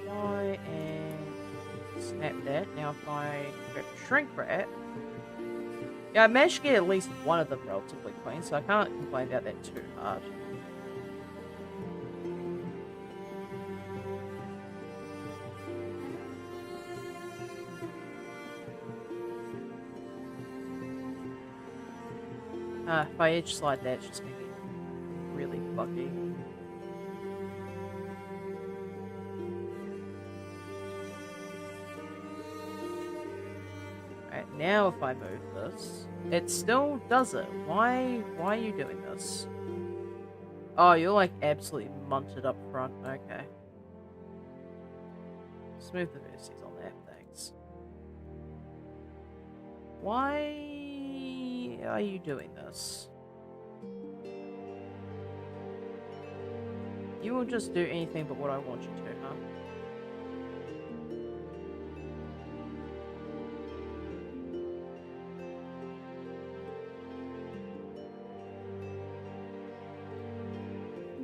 Y and snap that. Now if I grab shrink wrap, yeah, I managed to get at least one of them relatively clean, so I can't complain about that too hard. If I edge slide that, it's just going to get really buggy. Alright, now if I move this, it still does it. Why are you doing this? Oh, you're like absolutely munted up front. Okay. Smooth the vertices on that, thanks. Why are you doing this? You will just do anything but what I want you to, huh?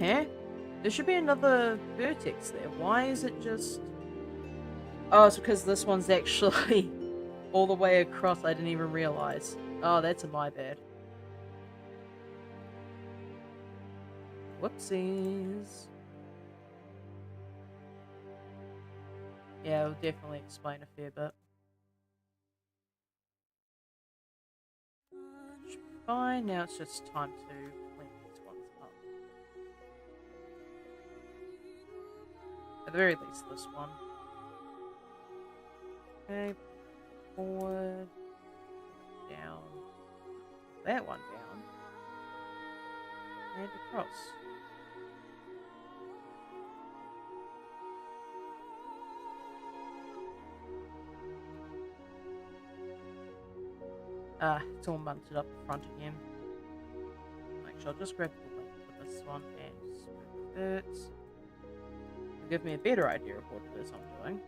Huh? There should be another vertex there. Why is it just... Oh, it's because this one's actually all the way across. I didn't even realize. Oh, that's my bad. Whoopsies. Yeah, it'll definitely explain a fair bit. Should be fine. Now it's just time to clean these ones up. At the very least, this one. Okay, forward, down, that one down, and across. It's all munted up the front again. Actually, I'll just grab the link for this one and smooth it. It'll give me a better idea of what it is I'm doing.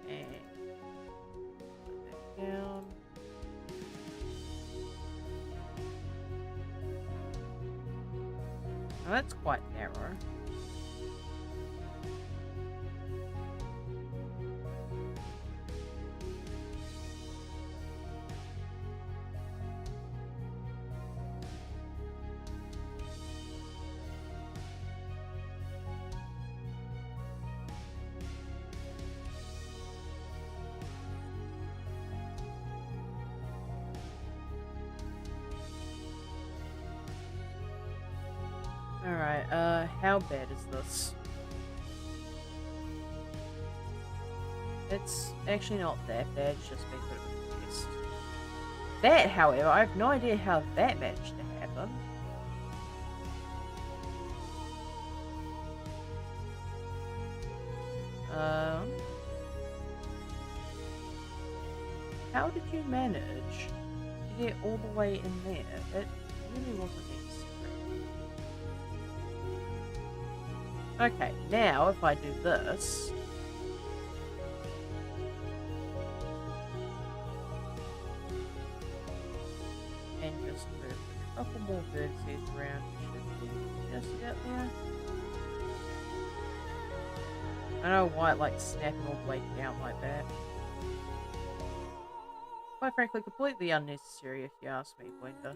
And put that down. Now that's quite narrow. Alright, how bad is this? It's actually not that bad, it's just been a bit of a test. That, however, I have no idea how that managed to happen. How did you manage to get all the way in there? It really wasn't necessary. Okay, now if I do this... and just move a couple more vertices around, should be just about there. I don't know why it like snapping all the way down like that. Quite frankly, completely unnecessary if you ask me, Blender.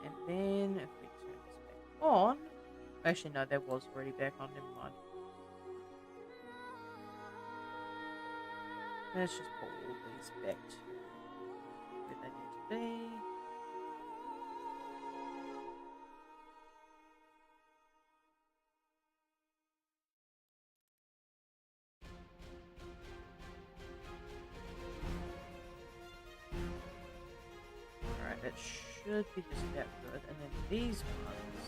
And then if we turn this back on... Actually no, that was already back on, never mind. Let's just pull all these back to where they need to be. Alright, that should be just about good. And then these ones...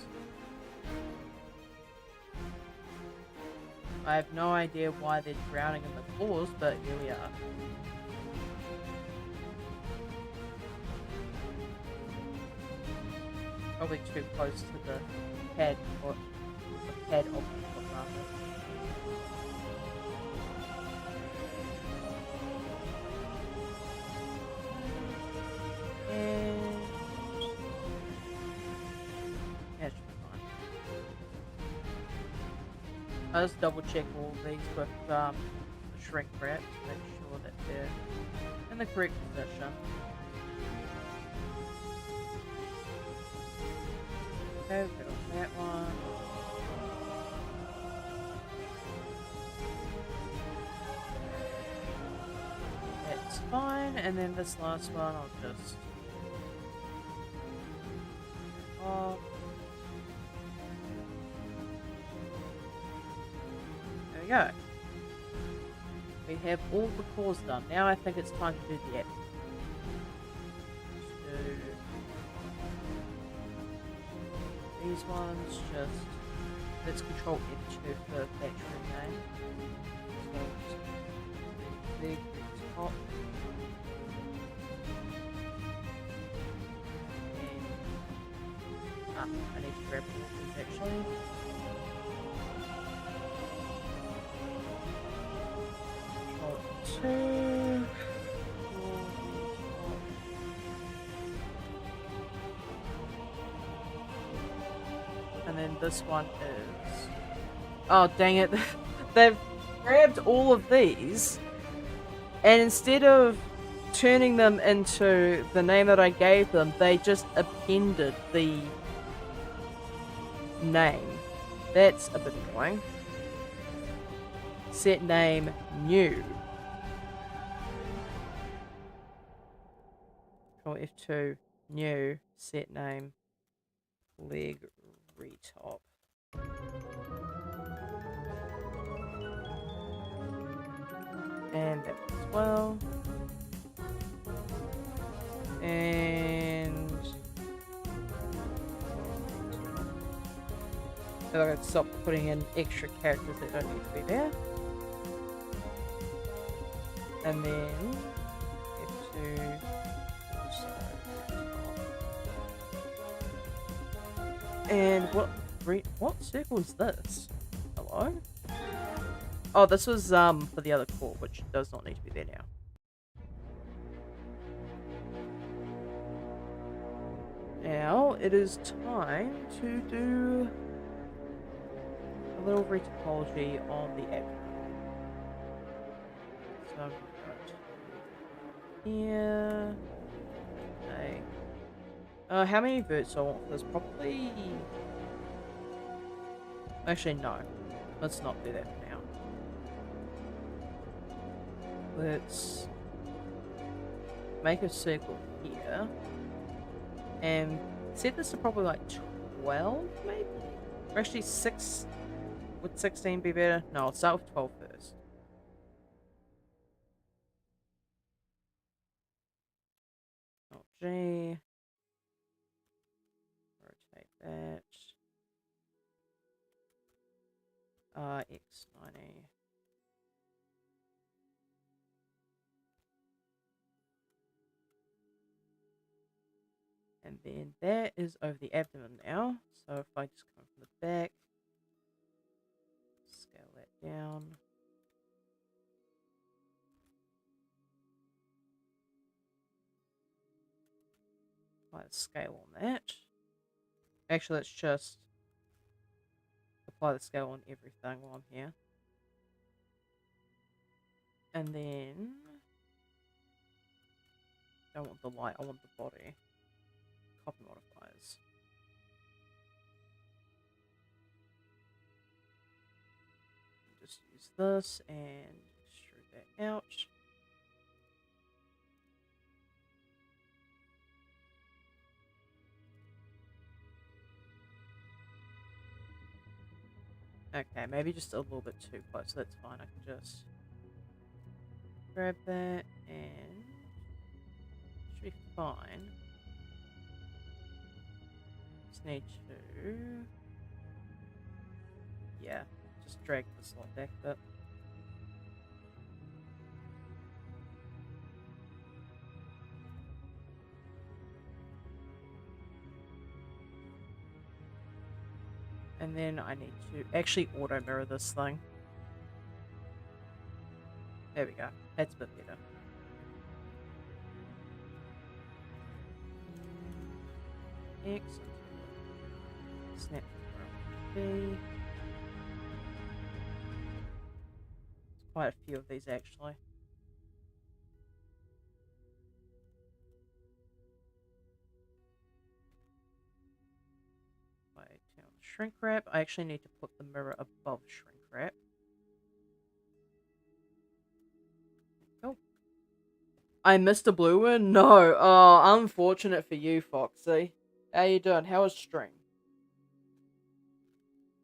I have no idea why they're drowning in the floors, but here we are. Probably too close to the head, or the head of the foot rather. And... yeah, it should be fine. I'll just double check all these with the shrink wrap to make sure that they're in the correct position. Okay, we've got that one. That's fine, and then this last one I'll just... off. There we go. We have all the cores done. Now I think it's time to do the app. These ones just... let's control F2 for battery name. So big top. And I need to grab all these actually. Control 2. And then this one is... Oh, dang it. They've grabbed all of these, and instead of turning them into the name that I gave them, they just appended the name. That's a bit annoying. Set name new. Control F2, new, set name, leg retop. And that one as well. And I gotta stop putting in extra characters that don't need to be there. And then F2. And what circle is this? Hello? Oh, this was for the other core, which does not need to be there now. Now it is time to do a little retopology on the abdomen. So I'm going to here. Okay. How many verts do I want for this? Probably... Actually, no. Let's not do that for now. Let's make a circle here. And set this to probably like 12, maybe? Or actually 6. Would 16 be better? No, I'll start with 12 first. G. Rotate that. X90. And then that is over the abdomen now. So if I just come from the back, scale that down. Apply the scale on that. Actually, let's just apply the scale on everything while I'm here. And then... I don't want the light, I want the body. Copy modifiers. Just use this and extrude that out. Okay, maybe just a little bit too close, that's fine. I can just grab that and should be fine. Just need to... Yeah, just drag this lot back a bit. And then I need to actually auto mirror this thing. There we go. That's a bit better. X. Snap. B. There's quite a few of these actually. Shrink wrap. I actually need to put the mirror above shrink wrap. Oh. I missed a blue one? No. Oh, unfortunate for you, Foxy. How you doing? How was stream?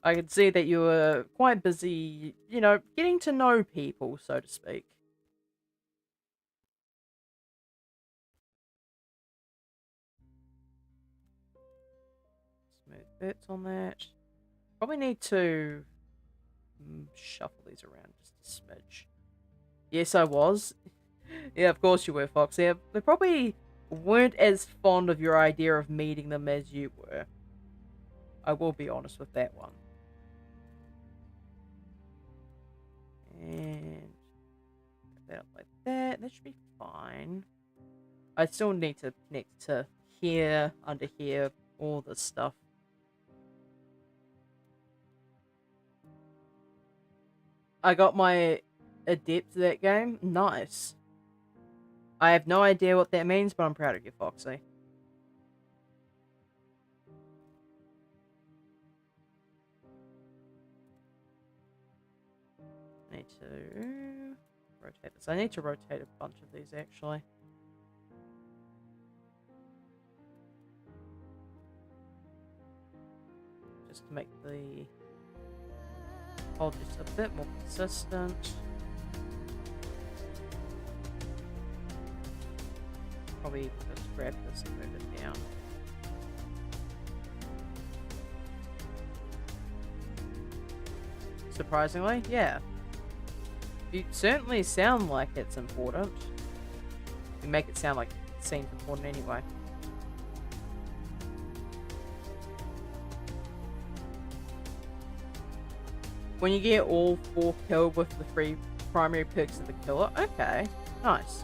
I could see that you were quite busy, you know, getting to know people, so to speak. Smooth bits on that. Probably need to shuffle these around just a smidge. Yes, I was. Yeah, of course you were, Fox. Yeah, they probably weren't as fond of your idea of meeting them as you were. I will be honest with that one. And put that up like that. That should be fine. I still need to connect to here, under here, all this stuff. I got my adept to that game. Nice. I have no idea what that means, but I'm proud of you, Foxy. I need to rotate this. I need to rotate a bunch of these, actually. Just to make the hole just a bit more consistent. Probably just grab this and move it down. Surprisingly, yeah. You certainly sound like it's important. You make it sound like it seems important anyway. When you get all 4 killed with the 3 primary perks of the killer, okay, nice.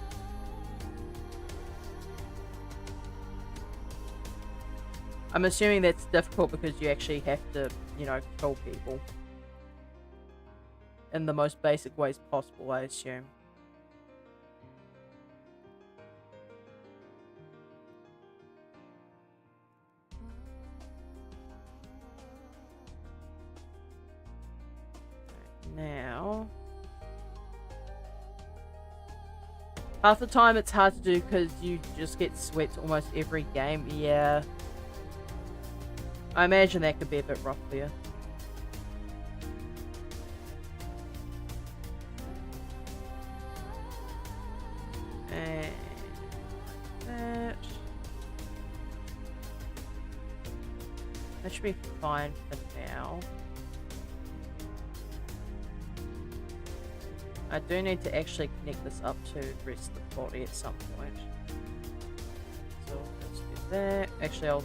I'm assuming that's difficult because you actually have to, you know, kill people in the most basic ways possible, I assume. Now, half the time it's hard to do because you just get swept almost every game. Yeah, I imagine that could be a bit rough for you. And that should be fine for now. I do need to actually connect this up to the rest of the body at some point. So let's do that. Actually, I'll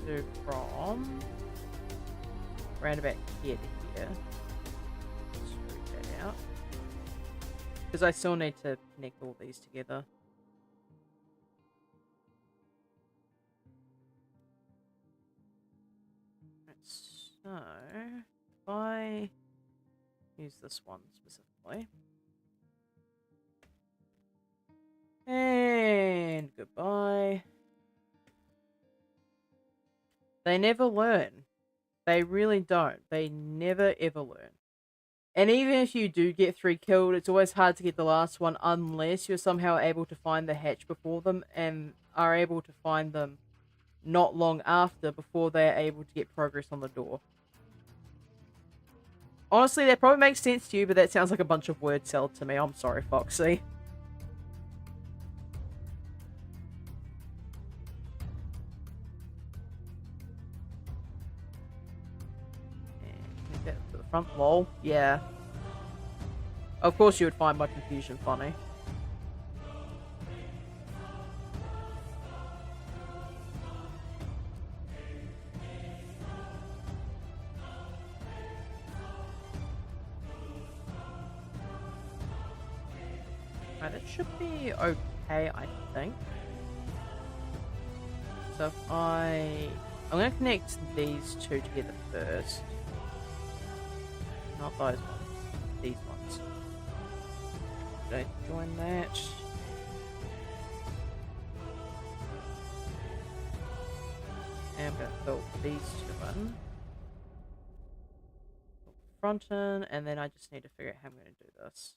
do from around about here to here. Screw that out. Because I still need to connect all these together. So, if I use this one specifically. And goodbye. They never learn. They really don't. They never ever learn. And even if you do get 3 killed, it's always hard to get the last one unless you're somehow able to find the hatch before them and are able to find them not long after before they are able to get progress on the door. Honestly, that probably makes sense to you, but that sounds like a bunch of word salad to me. I'm sorry, Foxy. And get to the front. Lol. Yeah. Of course you would find my confusion funny. Right, it should be okay, I think. So if I'm going to connect these 2 together first. Not those ones. These ones. Don't join that. And I'm going to fill these 2 in. Front in, and then I just need to figure out how I'm going to do this.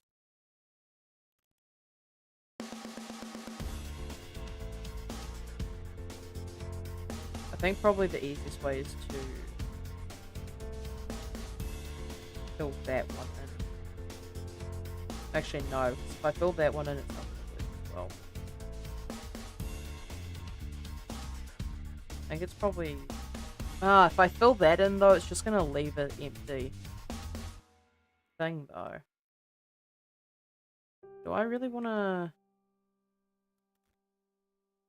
I think probably the easiest way is to fill that one in. Actually, no. If I fill that one in, it's not going to work as well. I think it's probably... if I fill that in, though, it's just going to leave it empty. Thing, though. Do I really want to...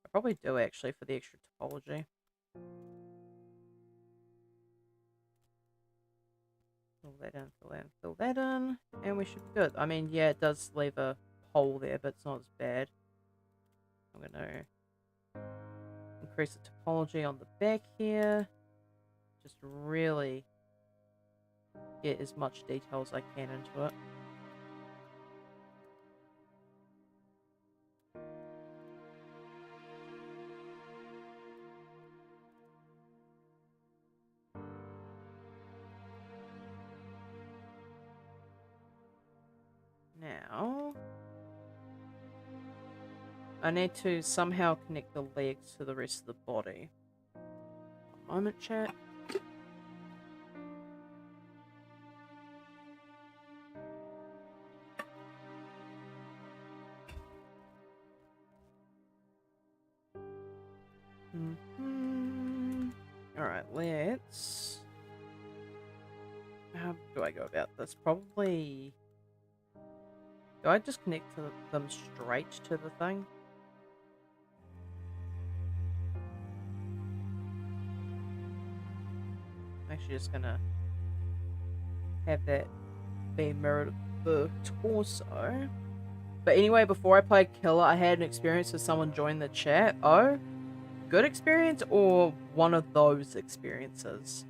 I probably do, actually, for the extra topology. Fill that in, fill that in, fill that in, and we should be good. I mean, yeah, it does leave a hole there, but it's not as bad. I'm going to increase the topology on the back here. Just really get as much detail as I can into it. Now, I need to somehow connect the legs to the rest of the body. One moment, chat. Alright, let's... How do I go about this? Probably... Do I just connect them straight to the thing? I'm actually just gonna have that be mirrored the torso. But anyway, before I played Killer, I had an experience with someone join the chat. Oh, good experience or one of those experiences?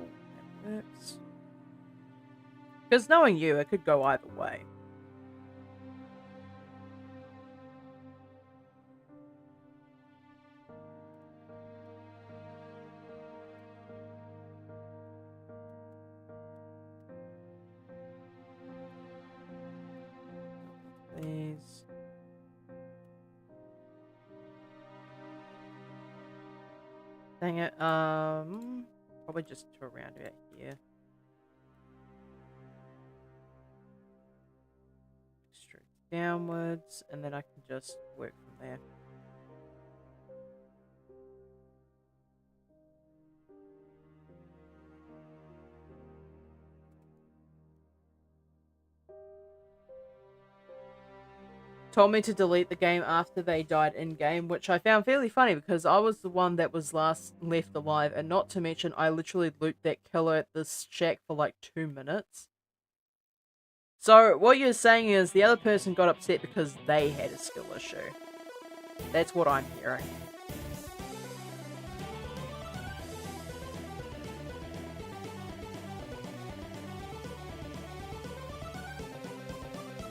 Oh, that works. Because knowing you, it could go either way. These. Dang it. Probably just to around about here. Straight downwards, and then I can just work from there. Told me to delete the game after they died in-game, which I found fairly funny because I was the one that was last left alive, and not to mention I literally looped that killer at this shack for like 2 minutes. So what you're saying is the other person got upset because they had a skill issue. That's what I'm hearing.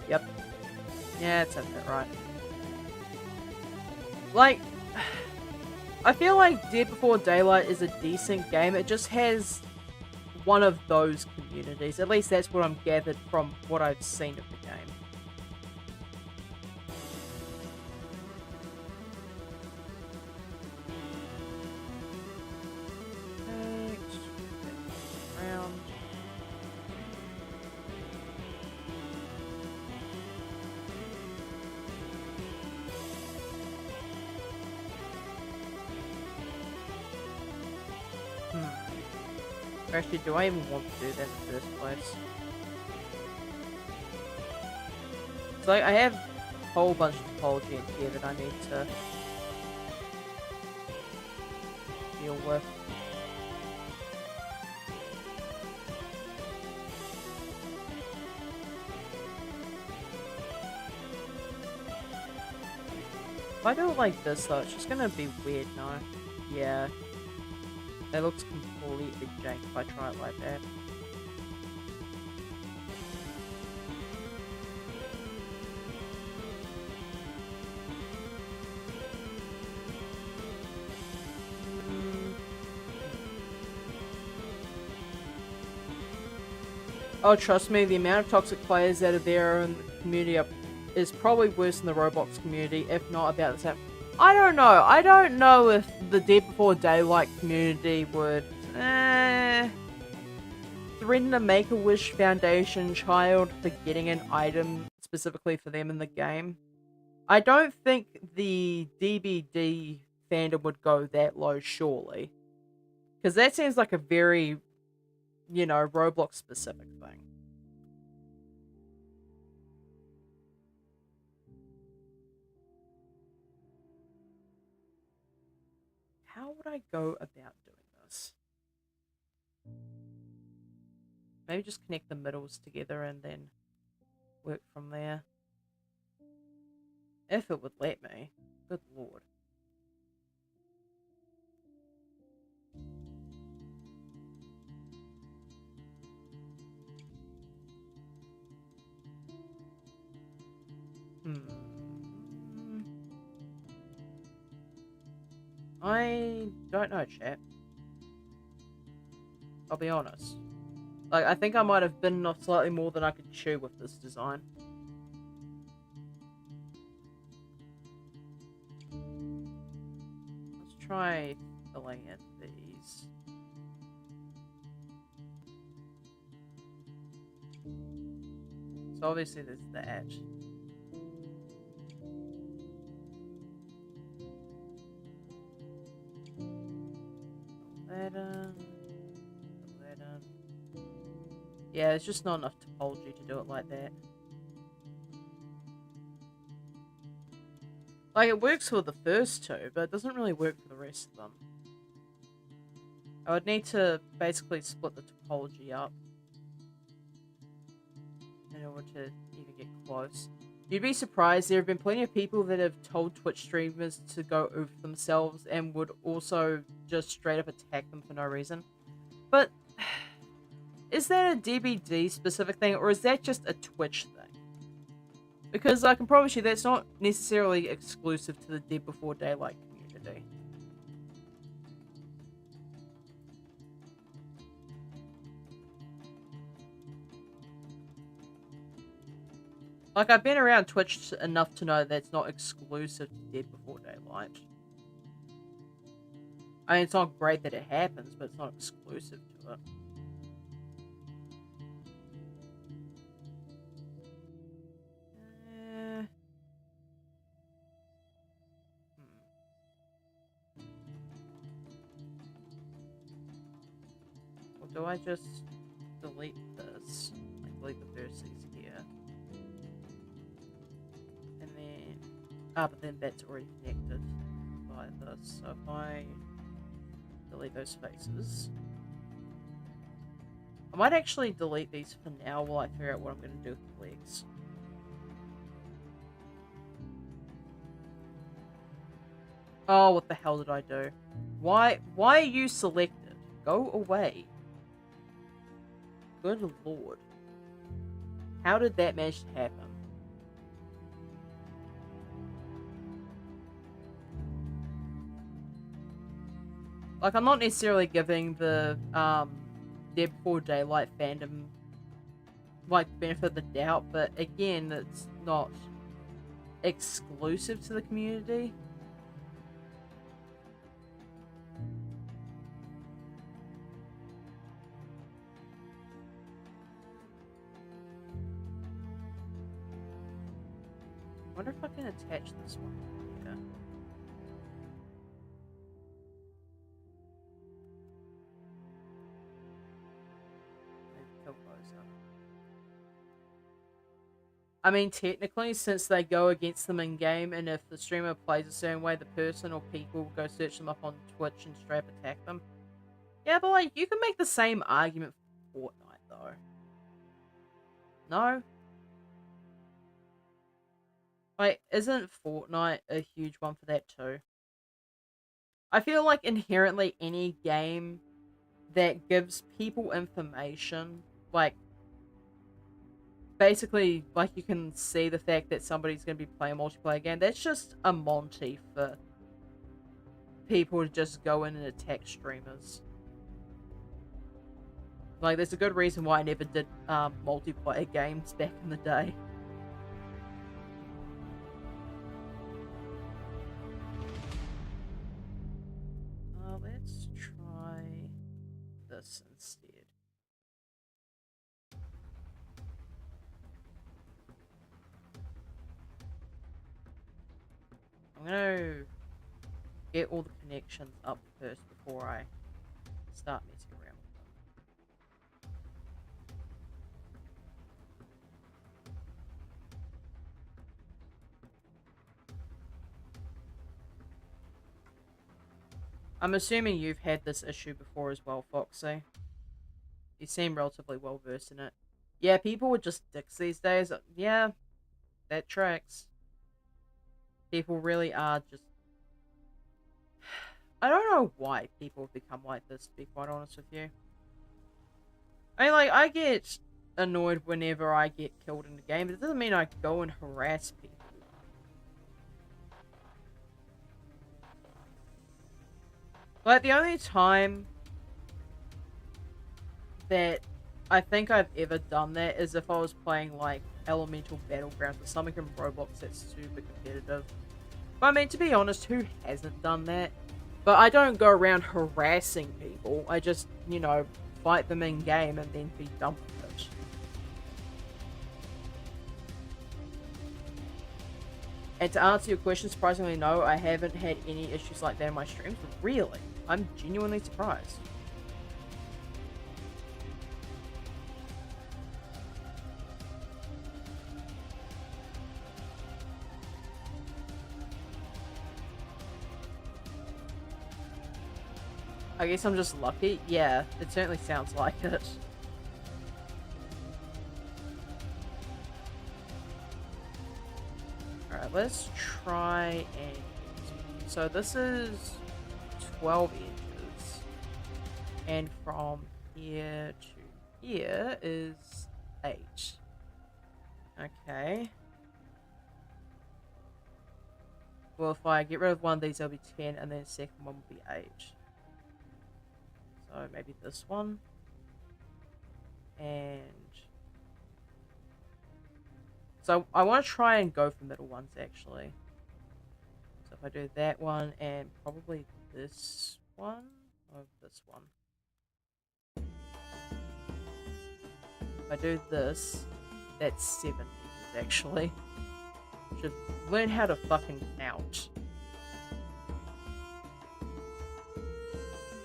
Yep. Yeah, it sounds about right. Like, I feel like Dead Before Daylight is a decent game. It just has one of those communities. At least that's what I'm gathered from what I've seen of the game. Around. Actually, do I even want to do that in the first place? So like, I have a whole bunch of topology in here that I need to deal with. If I do it like this though, it's just gonna be weird, no? Yeah. That looks completely jank if I try it like that. Oh, trust me, the amount of toxic players that are there in the community is probably worse than the Roblox community, if not about the same. I don't know. I don't know if the Dead Before Daylight community would threaten the Make-A-Wish Foundation child for getting an item specifically for them in the game. I don't think the DBD fandom would go that low, surely. Because that seems like a very, you know, Roblox specific thing. How would I go about doing this? Maybe just connect the middles together and then work from there. If it would let me. Good lord. Hmm. I don't know, chat. I'll be honest. Like, I think I might have bitten off slightly more than I could chew with this design. Let's try filling in these. So obviously there's that. That in. That in. Yeah, it's just not enough topology to do it like that. Like, it works for the first two, but it doesn't really work for the rest of them. I would need to basically split the topology up in order to even get close. You'd be surprised, there have been plenty of people that have told Twitch streamers to go oof themselves and would also just straight up attack them for no reason. But is that a DBD specific thing, or is that just a Twitch thing? Because I can promise you that's not necessarily exclusive to the Dead Before Daylight community. Like, I've been around Twitch enough to know that it's not exclusive to Dead Before Daylight. I mean, it's not great that it happens, but it's not exclusive to it. Or do I just delete this? Like, delete the verses here. And then... Ah, but then that's already connected by this. So if I delete those faces... I might actually delete these for now while I figure out what I'm going to do with the legs. Oh, what the hell did I do? Why are you selected? Go away. Good lord. How did that manage to happen? Like, I'm not necessarily giving the Dead Before Daylight fandom like benefit of the doubt, but again, it's not exclusive to the community. I wonder if I can attach this one here. I mean, technically, since they go against them in game, and if the streamer plays a certain way, the person or people go search them up on Twitch and straight up attack them. Yeah, but like, you can make the same argument for Fortnite, though. No? Like, isn't Fortnite a huge one for that too? I feel like inherently any game that gives people information, like, basically, like, you can see the fact that somebody's going to be playing a multiplayer game, that's just a Monty for people to just go in and attack streamers. Like, there's a good reason why I never did multiplayer games back in the day. Let's try this instead. I'm gonna get all the connections up first before I start messing around with them. I'm assuming you've had this issue before as well, Foxy. You seem relatively well versed in it. Yeah, people are just dicks these days. Yeah, that tracks. People really are just... I don't know why people have become like this, to be quite honest with you. I mean, like, I get annoyed whenever I get killed in the game, but it doesn't mean I go and harass people. Like, the only time that I think I've ever done that is if I was playing, like, Elemental Battlegrounds or something in Roblox that's super competitive. But I mean, to be honest, who hasn't done that? But I don't go around harassing people. I just, you know, fight them in game and then be done with it. And to answer your question, surprisingly, no, I haven't had any issues like that in my streams. Really? I'm genuinely surprised. I guess I'm just lucky. Yeah, it certainly sounds like it. Alright, let's try and... So this is 12 inches. And from here to here is 8. Okay. Well, if I get rid of one of these, it'll be 10, and then the second one will be 8. So maybe this one. And... So I want to try and go for middle ones, actually. So if I do that one, and probably this one, or this one. If I do this, that's 7 inches, actually. Should learn how to fucking count.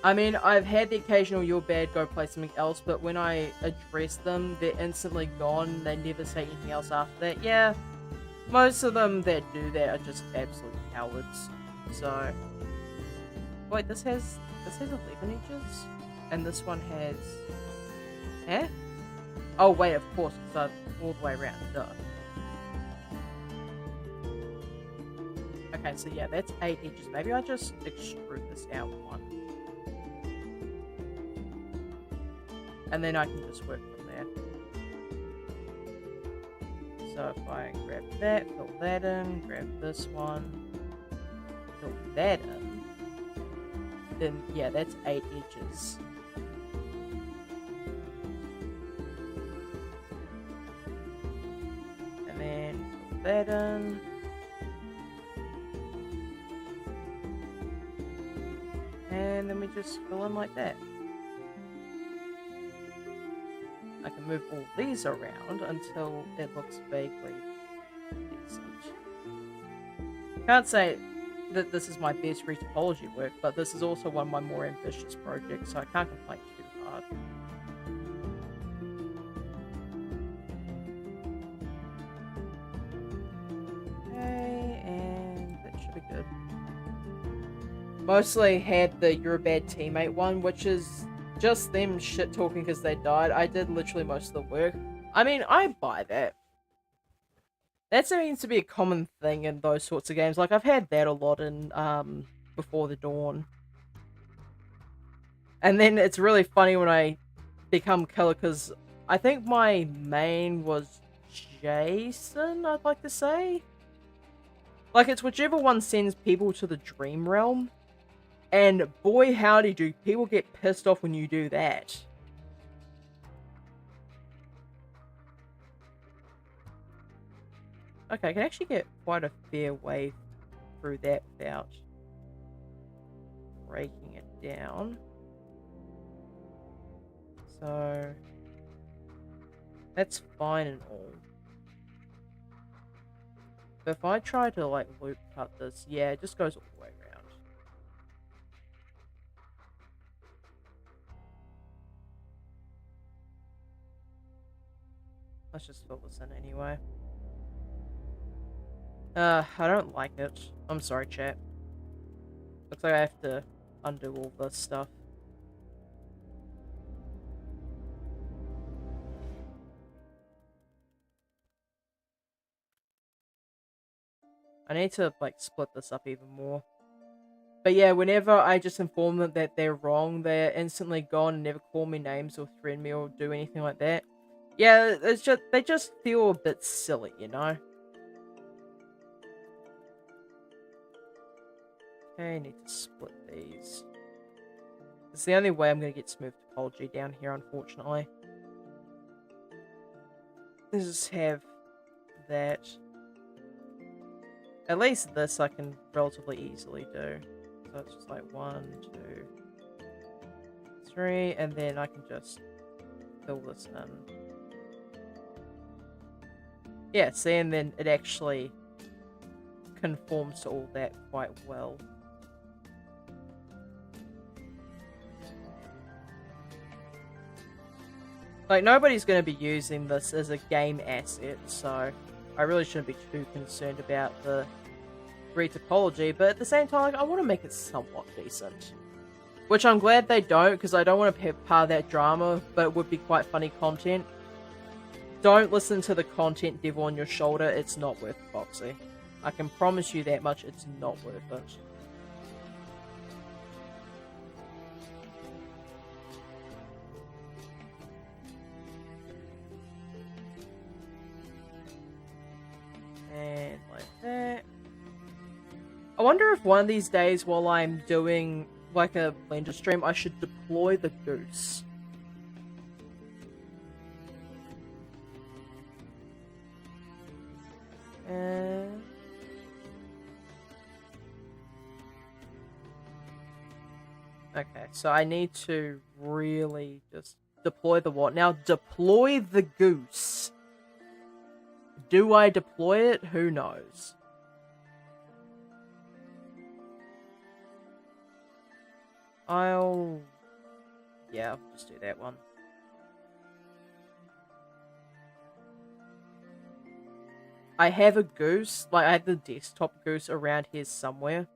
I mean, I've had the occasional "you're bad, go play something else," but when I address them, they're instantly gone. They never say anything else after that. Yeah, most of them that do that are just absolute cowards. So, wait, this has 11 inches, and this one has, eh? Oh wait, of course, it's all the way around. Duh. Okay, so yeah, that's 8 inches. Maybe I just extrude this out one. And then I can just work from there. So if I grab that, fill that in, grab this one, fill that in, then yeah, that's 8 inches. And then fill that in. And then we just fill in like that. I can move all these around until it looks vaguely decent. Can't say that this is my best retopology work, but this is also one of my more ambitious projects, so I can't complain too hard. Okay, and that should be good. Mostly had the "you're a bad teammate" one, which is just them shit talking because they died. I did literally most of the work. I mean, I buy that. That seems to be a common thing in those sorts of games. Like, I've had that a lot in Before the Dawn. And then it's really funny when I become killer, because I think my main was Jason, I'd like to say. Like, it's whichever one sends people to the dream realm. And boy howdy do people get pissed off when you do that. Okay, I can actually get quite a fair way through that without breaking it down. So that's fine and all. But if I try to like loop cut this, yeah, it just goes all the way around. Let's just fill this in anyway. I don't like it. I'm sorry, chat. Looks like I have to undo all this stuff. I need to, like, split this up even more. But yeah, whenever I just inform them that they're wrong, they're instantly gone and never call me names or threaten me or do anything like that. Yeah, it's just, they just feel a bit silly, you know? Okay, I need to split these. It's the only way I'm going to get smooth topology down here, unfortunately. Let's just have that. At least this I can relatively easily do. So it's just like 1, 2, 3, and then I can just fill this in. Yeah, see, and then it actually conforms to all that quite well. Like, nobody's going to be using this as a game asset, so I really shouldn't be too concerned about the retopology, but at the same time, like, I want to make it somewhat decent. Which I'm glad they don't, because I don't want to be part of that drama, but it would be quite funny content. Don't listen to the content devil on your shoulder, it's not worth it, Foxy. I can promise you that much, it's not worth it. And like that. I wonder if one of these days while I'm doing like a Blender stream, I should deploy the goose. Okay, so I need to really just deploy the what? Now, deploy the goose. Do I deploy it? Who knows? Yeah, I'll just do that one. I have a goose, like I have the desktop goose around here somewhere.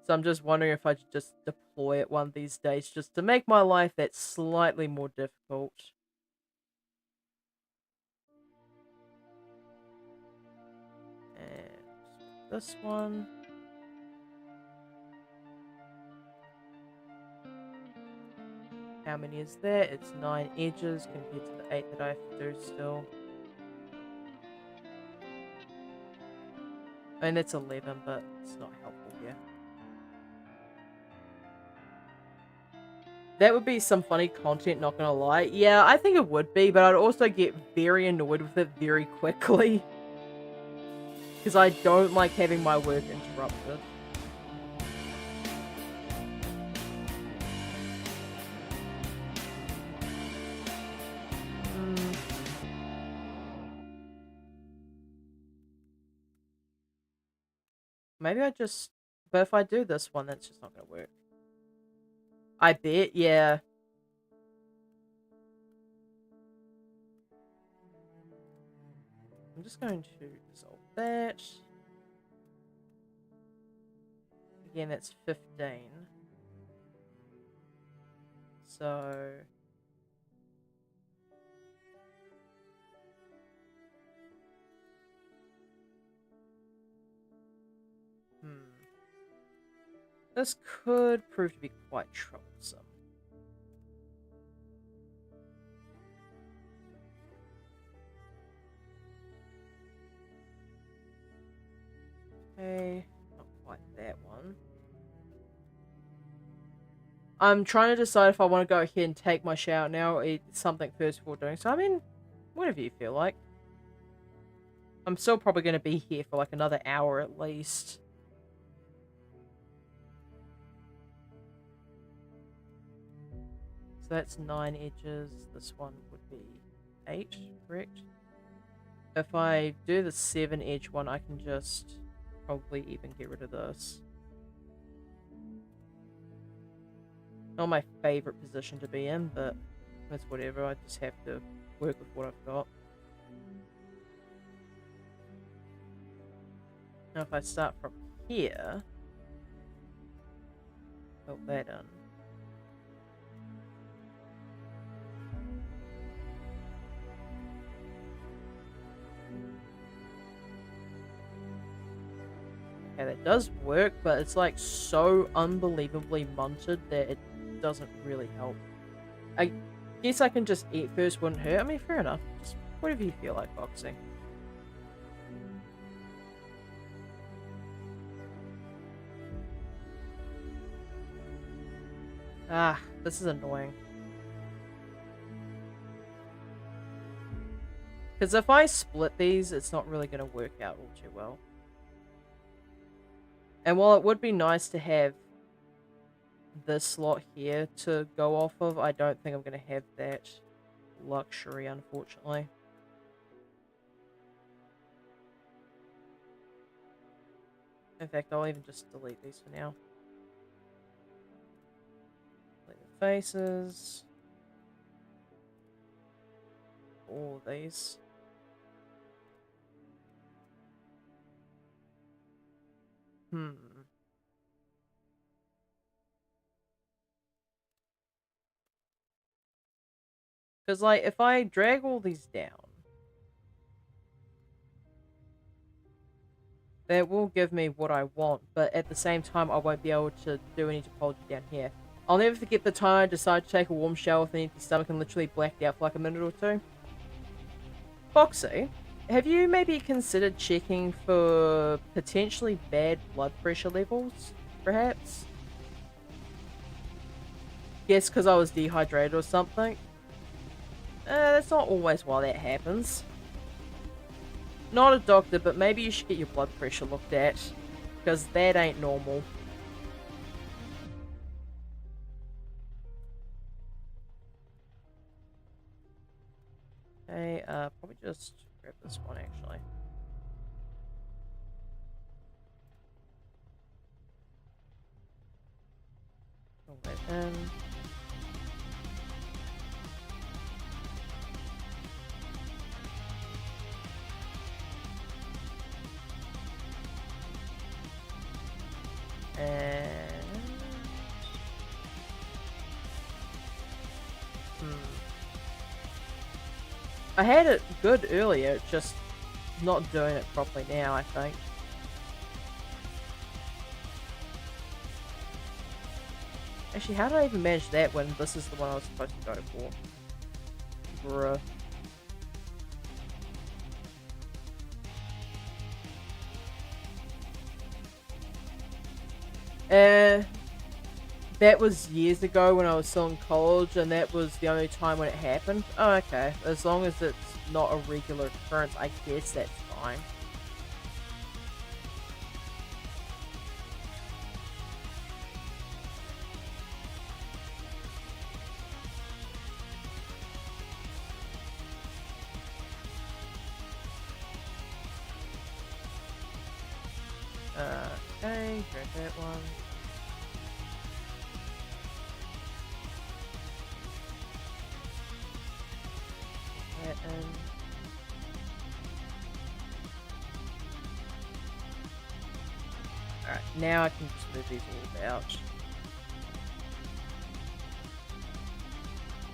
So I'm just wondering if I should just deploy it one of these days, just to make my life that slightly more difficult. And this one. How many is that? It's 9 edges compared to the 8 that I have to do still. I mean, that's 11, but it's not helpful here. That would be some funny content, not gonna lie. Yeah, I think it would be, but I'd also get very annoyed with it very quickly. Because I don't like having my work interrupted. Maybe I just... But if I do this one, that's just not gonna work. I bet, yeah. I'm just going to dissolve that. Again, that's 15. So... This could prove to be quite troublesome. Okay, not quite that one. I'm trying to decide if I want to go ahead and take my shower now or eat something first before doing so. I mean, whatever you feel like. I'm still probably going to be here for like another hour at least. So that's 9 edges. This one would be 8, correct? If I do the 7 edge one, I can just probably even get rid of this. Not my favorite position to be in, but that's whatever. I just have to work with what I've got. Now if I start from here, fill that in. Okay, that does work, but it's like so unbelievably munted that it doesn't really help. I guess I can just eat first, wouldn't hurt. I mean, fair enough. Just whatever you feel like, boxing. Ah, this is annoying. Because if I split these, it's not really going to work out all too well. And while it would be nice to have this slot here to go off of, I don't think I'm going to have that luxury, unfortunately. In fact, I'll even just delete these for now. Delete the faces. All of these. Because, like, if I drag all these down, that will give me what I want, but at the same time, I won't be able to do any topology down here. I'll never forget the time I decided to take a warm shower with an empty stomach and literally blacked out for like a minute or two. Foxy, have you maybe considered checking for potentially bad blood pressure levels, perhaps? Yes, because I was dehydrated or something. That's not always why that happens. Not a doctor, but maybe you should get your blood pressure looked at, because that ain't normal. Okay, probably just grab this one, actually. Pull that in. And... I had it good earlier, just not doing it properly now, I think. Actually, how did I even manage that when this is the one I was supposed to go for? Bruh. That was years ago when I was still in college, and that was the only time when it happened. Oh, okay. As long as it's not a regular occurrence, I guess that's fine. Okay, grab that one. Alright, now I can just move these all out.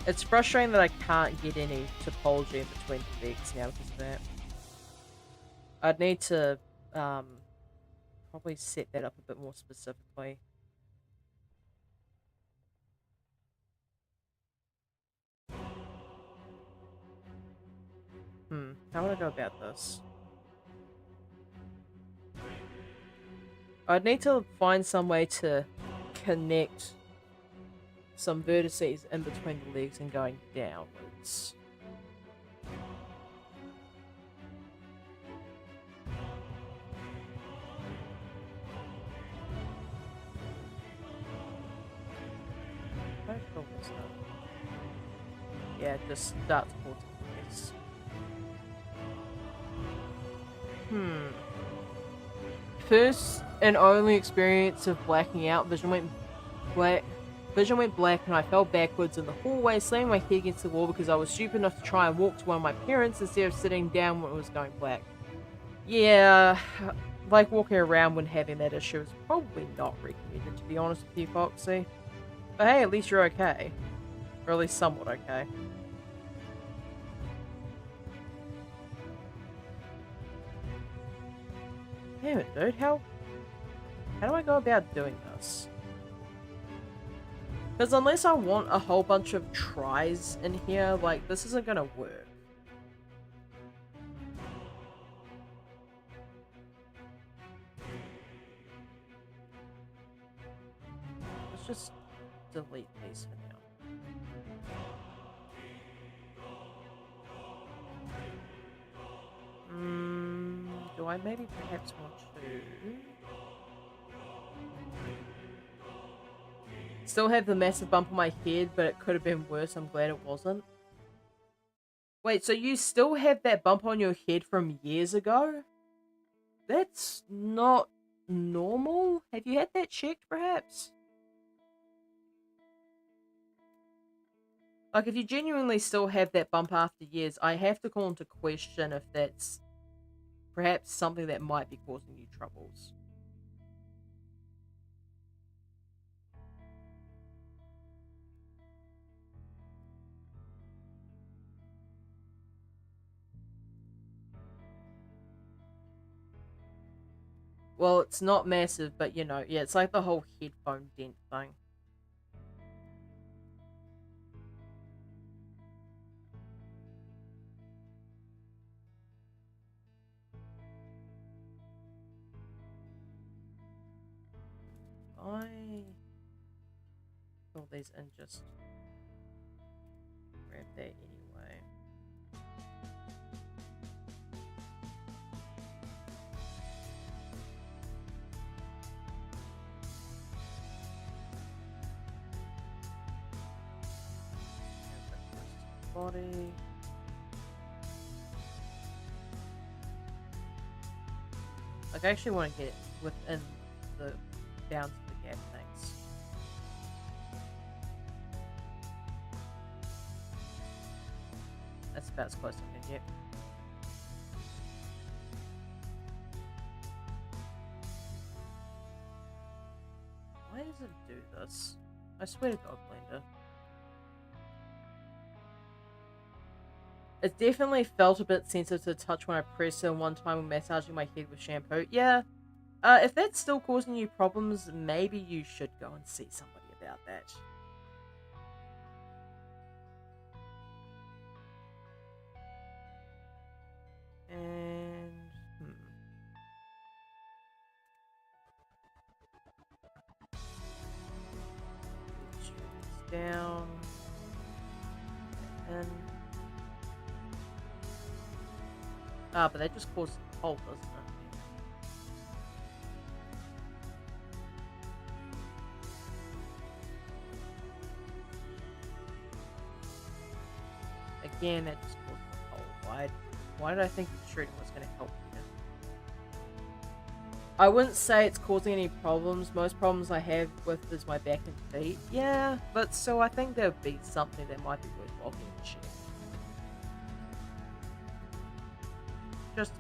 It's frustrating that I can't get any topology in between the legs now because of that. I'd need to probably set that up a bit more specifically. How would I go about this? I'd need to find some way to connect some vertices in between the legs and going downwards. How do I fill this up? Yeah, just start supporting this. First and only experience of blacking out, vision went black and I fell backwards in the hallway, slamming my head against the wall because I was stupid enough to try and walk to one of my parents instead of sitting down when it was going black. Yeah, like walking around when having that issue is probably not recommended, to be honest with you, Foxy. But hey, at least you're okay. Or at least somewhat okay. Damn it, dude, how do I go about doing this? Because unless I want a whole bunch of tries in here, like, this isn't gonna work. Let's just delete these for now. Do I maybe perhaps want to... Still have the massive bump on my head, but it could have been worse. I'm glad it wasn't. Wait, so you still have that bump on your head from years ago? That's not normal. Have you had that checked, perhaps? Like, if you genuinely still have that bump after years, I have to call into question if that's perhaps something that might be causing you troubles. Well, it's not massive, but you know, yeah, it's like the whole headphone dent thing. I fill these in, just grab that anyway. Body. Like, I actually want to get within the down to the gap things. That's about as close as I can get. Why does it do this? I swear to God, Blender. It definitely felt a bit sensitive to the touch when I pressed it one time when massaging my head with shampoo. Yeah, if that's still causing you problems, maybe you should go and see somebody about that. And... down. And... Ah, but that just caused a hole, doesn't it? Again, that just caused a hole. Why did I think the shredding was going to help me? I wouldn't say it's causing any problems. Most problems I have with is my back and feet. Yeah, but still, I think there would be something that might be worthwhile getting checked. Just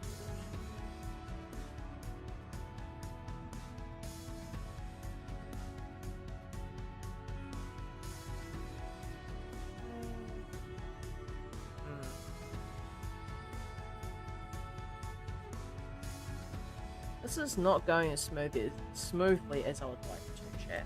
this is not going as smoothly as I would like it to, chat.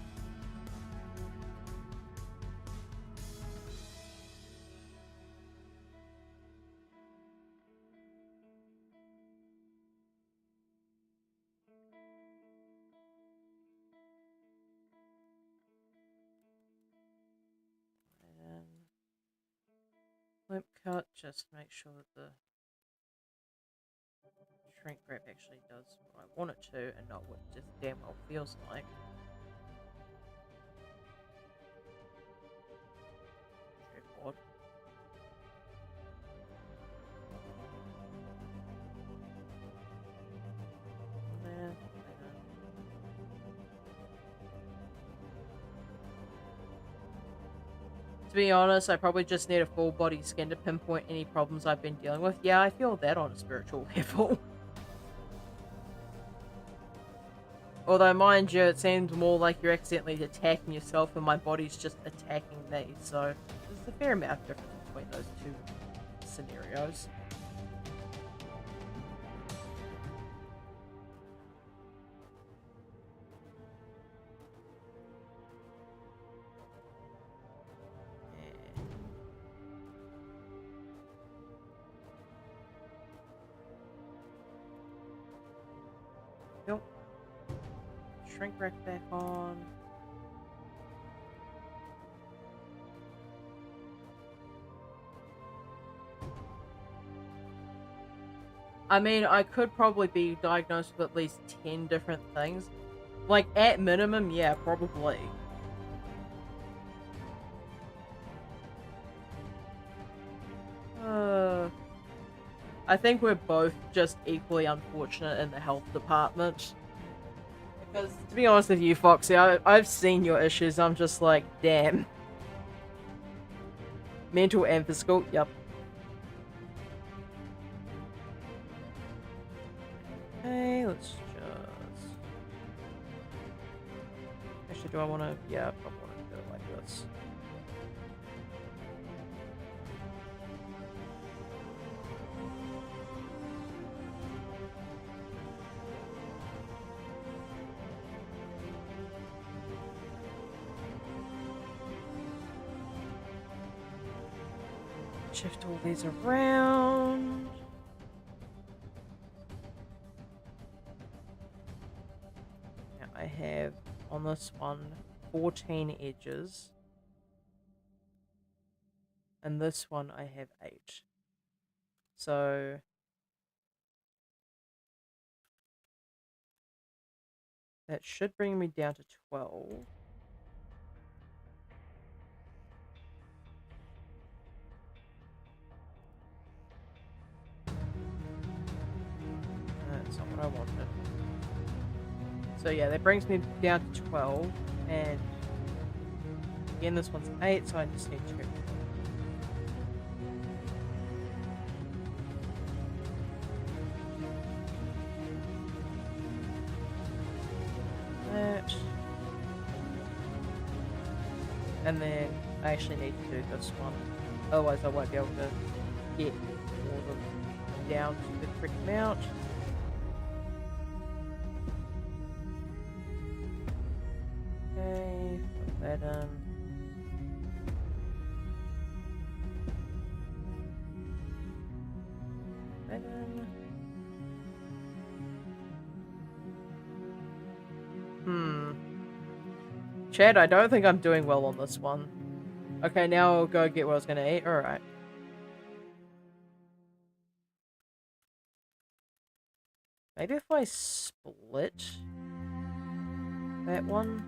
And limp cut, just make sure that the shrink wrap actually does what I want it to and not what it just damn well feels like. Tripod. To be honest, I probably just need a full body scan to pinpoint any problems I've been dealing with. Yeah, I feel that on a spiritual level. Although, mind you, it seems more like you're accidentally attacking yourself and my body's just attacking me, so there's a fair amount of difference between those two scenarios. Nope. Shrink wrap back on. I mean, I could probably be diagnosed with at least 10 different things. Like, at minimum, yeah, probably. Uh, I think we're both just equally unfortunate in the health department. Because, to be honest with you, Foxy, I've seen your issues. I'm just like, damn. Mental and physical, yep. Okay, let's just... Actually, do I want to... Yeah, I probably want to do it like this. Shift all these around. Now I have on this one 14 edges. And this one I have 8. So that should bring me down to 12. That's not what I wanted. So yeah, that brings me down to 12. And again, this one's 8, so I just need 2. That. And then I actually need to do this one. Otherwise I won't be able to get all of them down to the correct amount. Okay, put that in. That in. Chad, I don't think I'm doing well on this one. Okay, now I'll go get what I was gonna eat. Alright. Maybe if I split that one.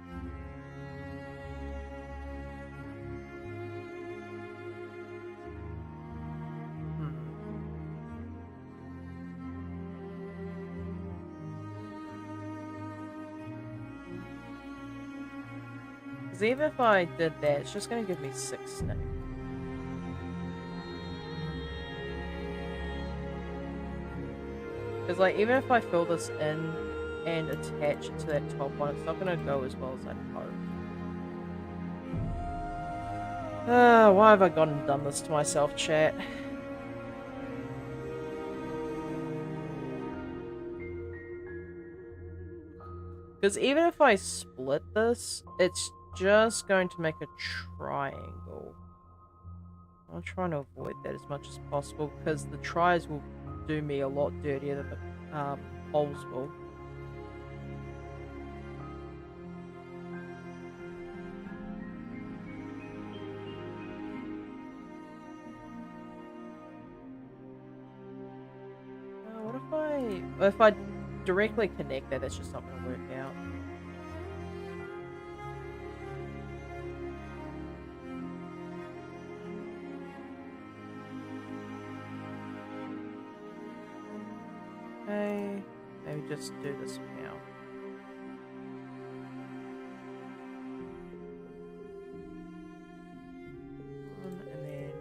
Because even if I did that, it's just gonna give me 6 snake. Because, like, even if I fill this in and attach it to that top one, it's not gonna go as well as I'd hope. Why have I gone and done this to myself, chat? Because even if I split this, it's just going to make a triangle. I'm trying to avoid that as much as possible, because the tries will do me a lot dirtier than the holes will. What if I directly connect that, that's just not going to work out. Okay, maybe just do this now. And then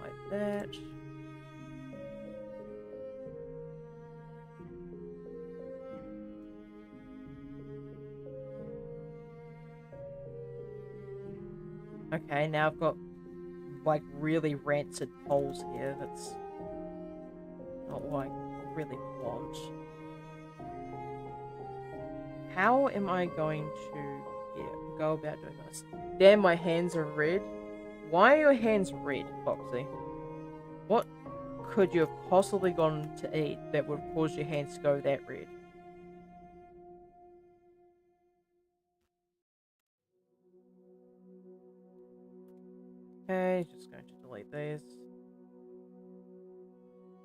like that. Okay, now I've got like really rancid poles here. That's not what I really want. How am I going to go about doing this? Damn, my hands are red. Why are your hands red, Foxy? What could you have possibly gone to eat that would cause your hands to go that red? Okay, just going to delete these.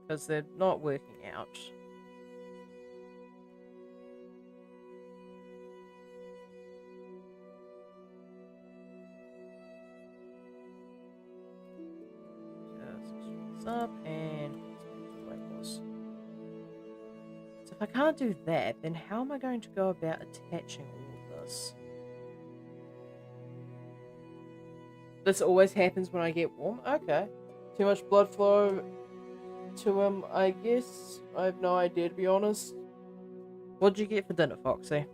because they're not working out. Just up and the way it was. So if I can't do that, then how am I going to go about attaching all of this? This always happens when I get warm? Okay. Too much blood flow to him, I guess. I have no idea, to be honest. What did you get for dinner, Foxy?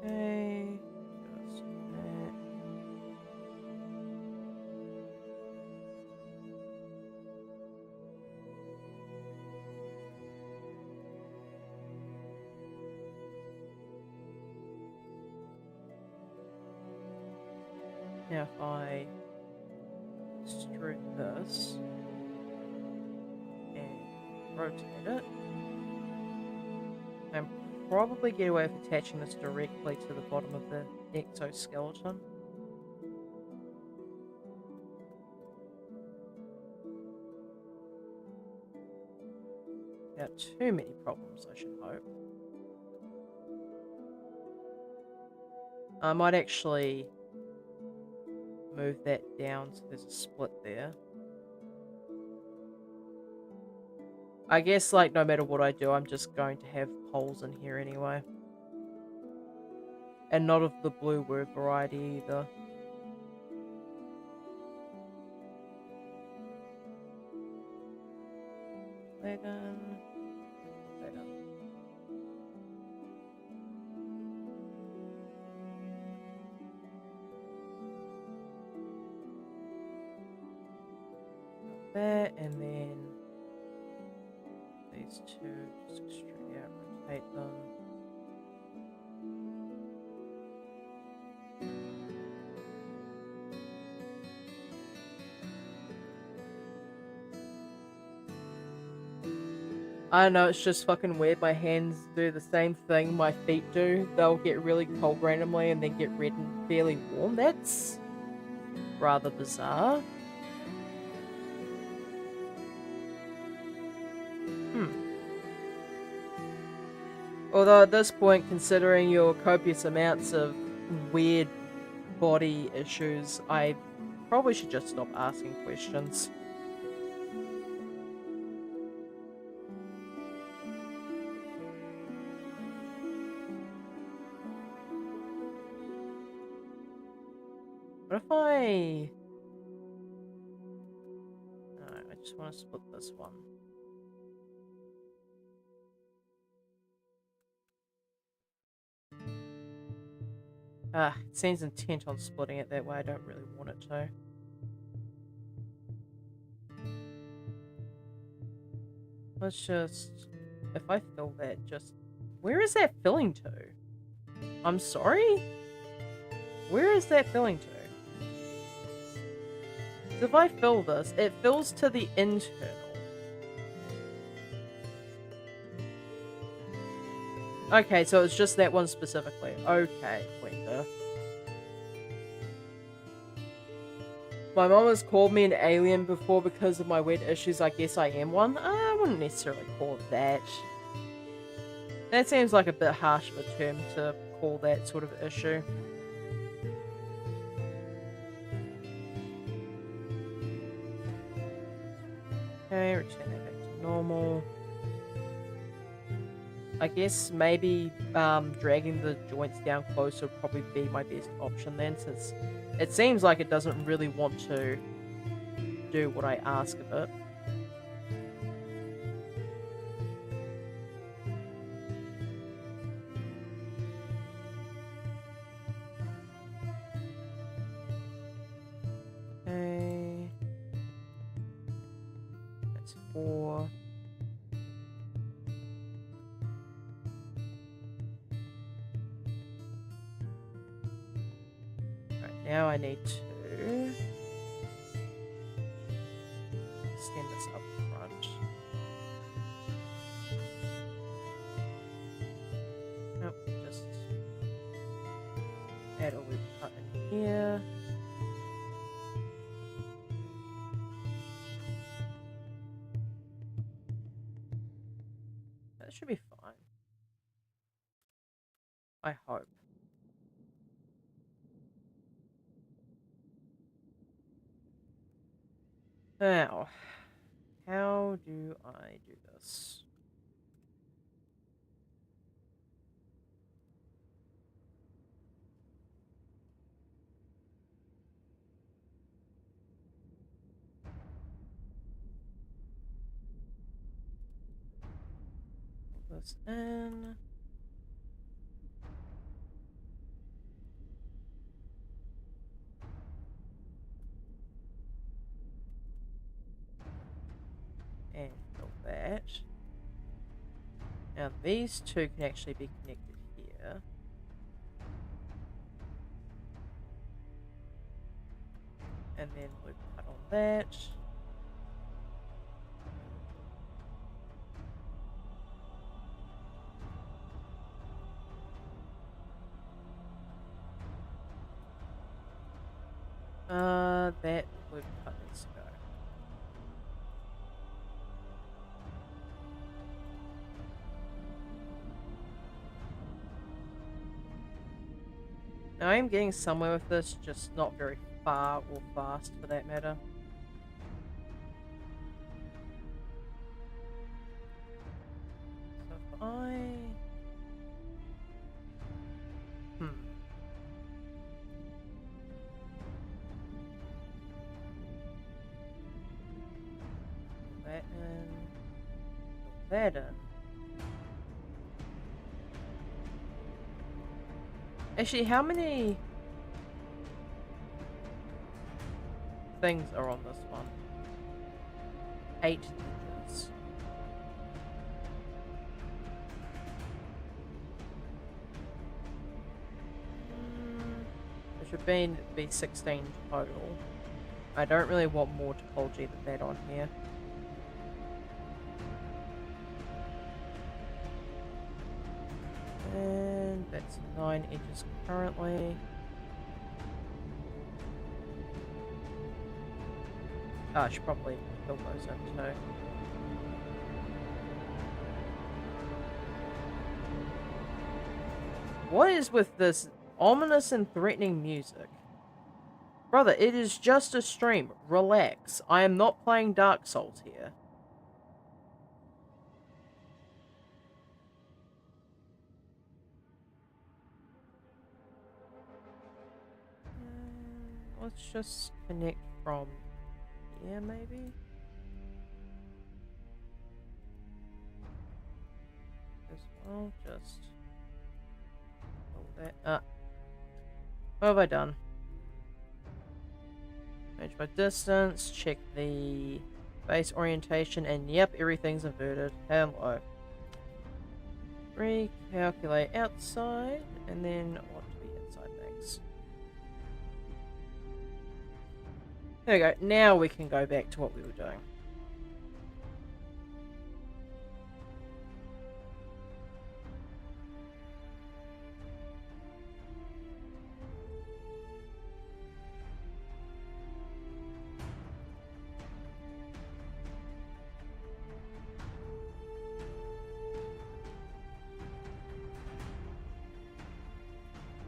Okay. Just that. Now if I extrude this and rotate it, and probably get away with attaching this directly to the bottom of the exoskeleton. Without too many problems, I should hope. I might actually move that down so there's a split there. I guess, like, no matter what I do, I'm just going to have holes in here anyway. And not of the blue word variety either. Wagon. Wagon. That, and then these two, just extrude out, rotate them. I don't know, it's just fucking weird. My hands do the same thing my feet do. They'll get really cold randomly and then get red and fairly warm. That's rather bizarre. Although at this point, considering your copious amounts of weird body issues, I probably should just stop asking questions. What if I... No, I just want to split this one. It seems intent on splitting it that way. I don't really want it to. Let's just... If I fill that, just... Where is that filling to? I'm sorry? Where is that filling to? So if I fill this, it fills to the internal. Okay, so it's just that one specifically. Okay, Winter. My mom has called me an alien before because of my weird issues. I guess I am one. I wouldn't necessarily call it that. That seems like a bit harsh of a term to call that sort of issue. Okay, return that back to normal. I guess maybe dragging the joints down closer would probably be my best option then, since it seems like it doesn't really want to do what I ask of it. Okay. That's 4. Now I need to extend this up front. Nope, just metal we've cut in here. That should be fine. I hope. Now, how do I do this? Put this in. And fill that. Now these two can actually be connected here. And then we'll cut on that. That would cut this go. Now I'm getting somewhere with this, just not very far or fast for that matter. So if I... That in. That in. Actually, how many things are on this one? 8 digits. There should be 16 total. I don't really want more topology than that on here. And that's 9 edges currently. I should probably fill those in too. What is with this ominous and threatening music? Brother, it is just a stream. Relax. I am not playing Dark Souls here. Let's just connect from here, maybe? As well, just... pull that up. What have I done? Change my distance, check the base orientation, and yep, everything's inverted. Hello. Recalculate outside, and then what to be inside next. There we go. Now we can go back to what we were doing.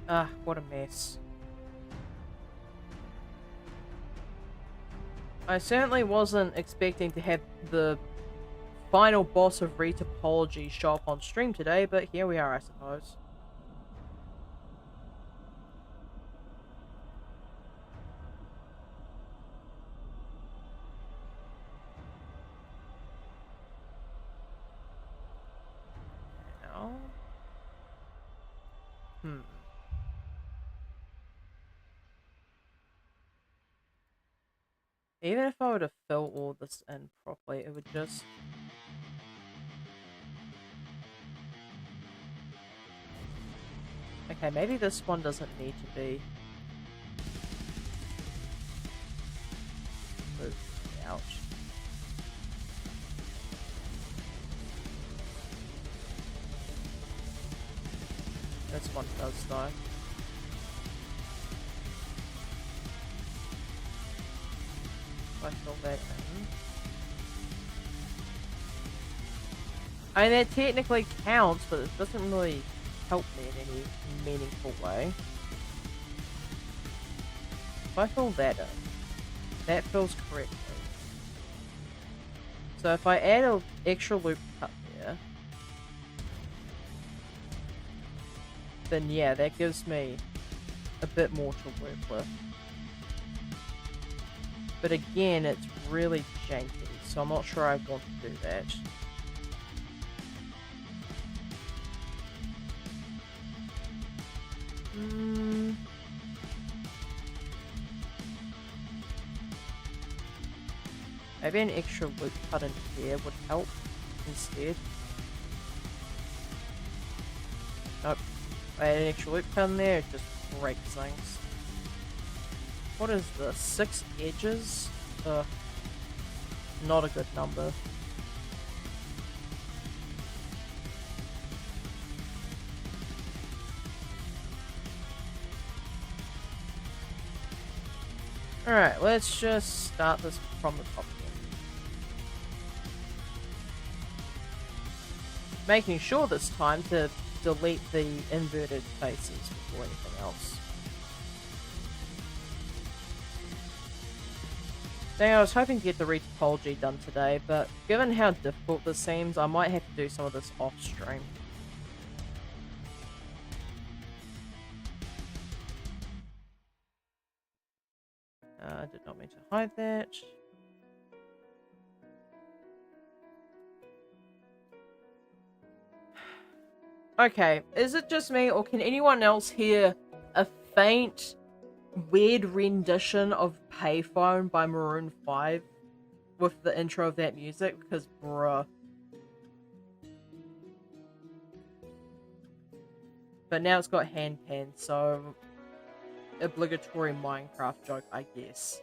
Ah, what a mess. I certainly wasn't expecting to have the final boss of Retopology show up on stream today, but here we are, I suppose. Now... Even if I were to fill all this in properly, it would just... Okay, maybe this one doesn't need to be moved out. This one does though. I fill that in. I mean, that technically counts, but it doesn't really help me in any meaningful way. If I fill that in, that fills correctly. So if I add an extra loop cut there, then yeah, that gives me a bit more to work with. But again, it's really janky, so I'm not sure I want to do that. Maybe an extra loop cut in here would help instead. Nope. I add an extra loop cut in there, it just breaks things. What is this? 6 edges? Ugh. Not a good number. Alright, let's just start this from the top again. Making sure this time to delete the inverted faces before anything else. Dang, I was hoping to get the retopology done today, but given how difficult this seems, I might have to do some of this off stream. I did not mean to hide that. Okay, is it just me, or can anyone else hear a faint, weird rendition of Payphone by Maroon 5 with the intro of that music? Because, bruh. But now it's got hand pans, so obligatory Minecraft joke, I guess.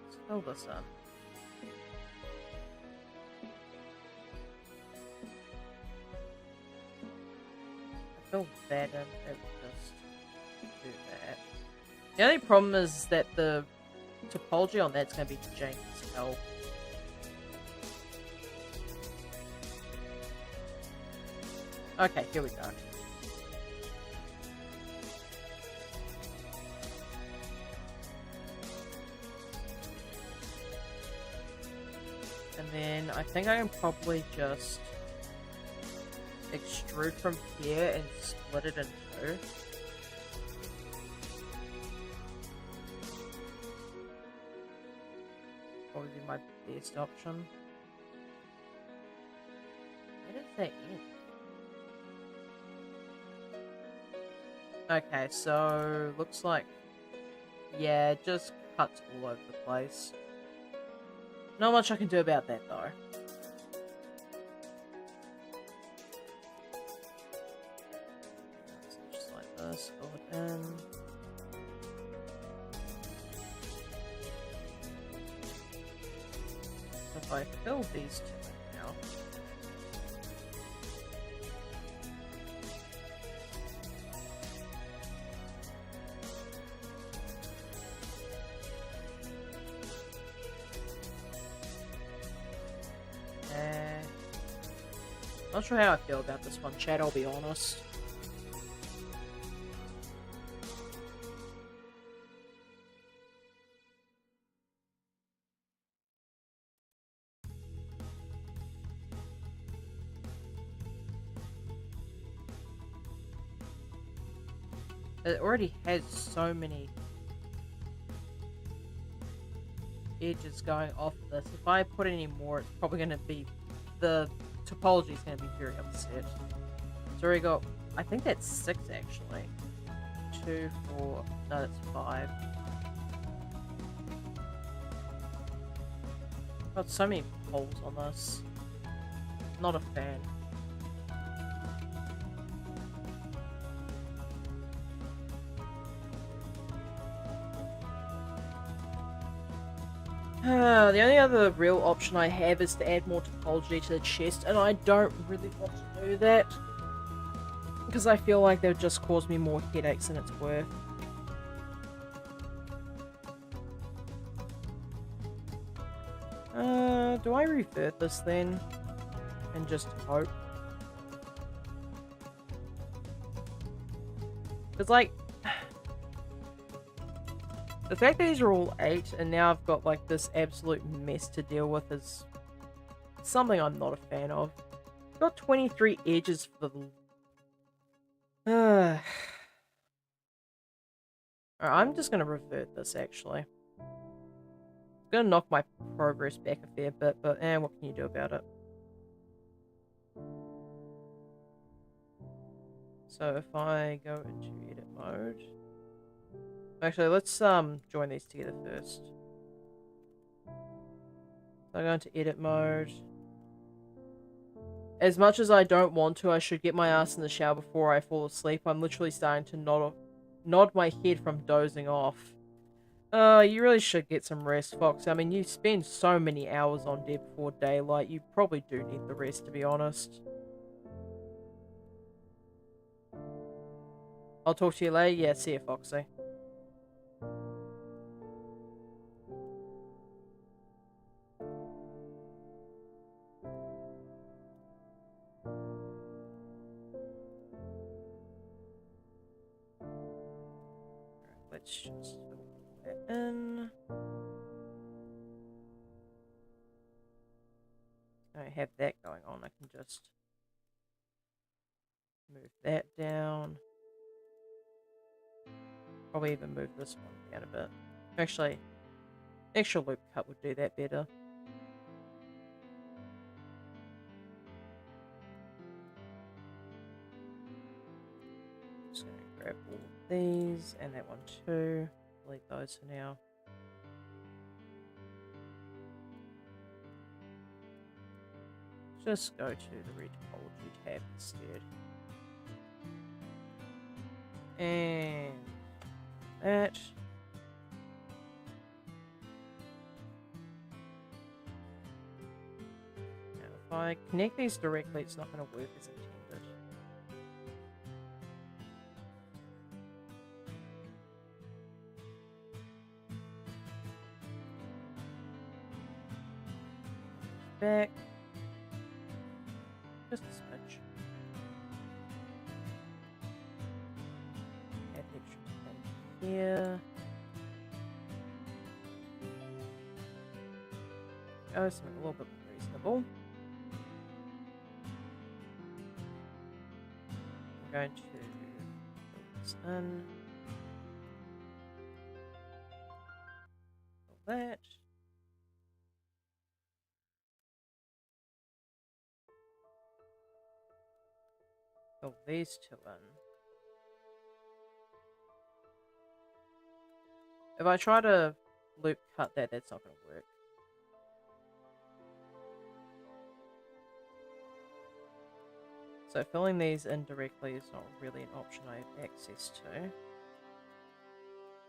Let's fill this in. Fill that in, it will just do that. The only problem is that the topology on that's going to be jank as hell. Okay, here we go. And then I think I can probably just extrude from here and split it in two. Probably be my best option. Where does that end? Okay, so looks like, yeah, it just cuts all over the place. Not much I can do about that though. So just like this, fill it in. So if I fill these two in now. Not sure how I feel about this one, chat, I'll be honest. It already has so many edges going off this. If I put any more, it's probably going to be, the topology is going to be very upset. So we got, I think that's 6 actually. 2, 4, no, that's 5. Got so many holes on this. Not a fan. The only other real option I have is to add more topology to the chest, and I don't really want to do that because I feel like that would just cause me more headaches than it's worth. Do I revert this then? And just hope? Because, like, the fact that these are all 8 and now I've got, like, this absolute mess to deal with is something I'm not a fan of. I've got 23 edges for the... Alright, I'm just gonna revert this, actually. It's gonna knock my progress back a fair bit, but what can you do about it? So if I go into edit mode... Actually, let's join these together first. So I go into edit mode. As much as I don't want to, I should get my ass in the shower before I fall asleep. I'm literally starting to nod my head from dozing off. You really should get some rest, Fox. I mean, you spend so many hours on Dead Before Daylight, you probably do need the rest, to be honest. I'll talk to you later. Yeah, see you, Foxy. Let's just fill that in. I have that going on. I can just move that down. Probably even move this one down a bit. Actually, extra loop cut would do that better. Just going to grab all of these and that one too. Delete those for now. Just go to the Retopology tab instead. And that. Now if I connect these directly, it's not going to work as intended. Back. Just a smidge. Add extra thing here. Oh, something a little bit more reasonable. I'm going to fill this in. Fill that. Fill these two in. If I try to loop cut that, that's not going to work. So filling these in directly is not really an option I have access to.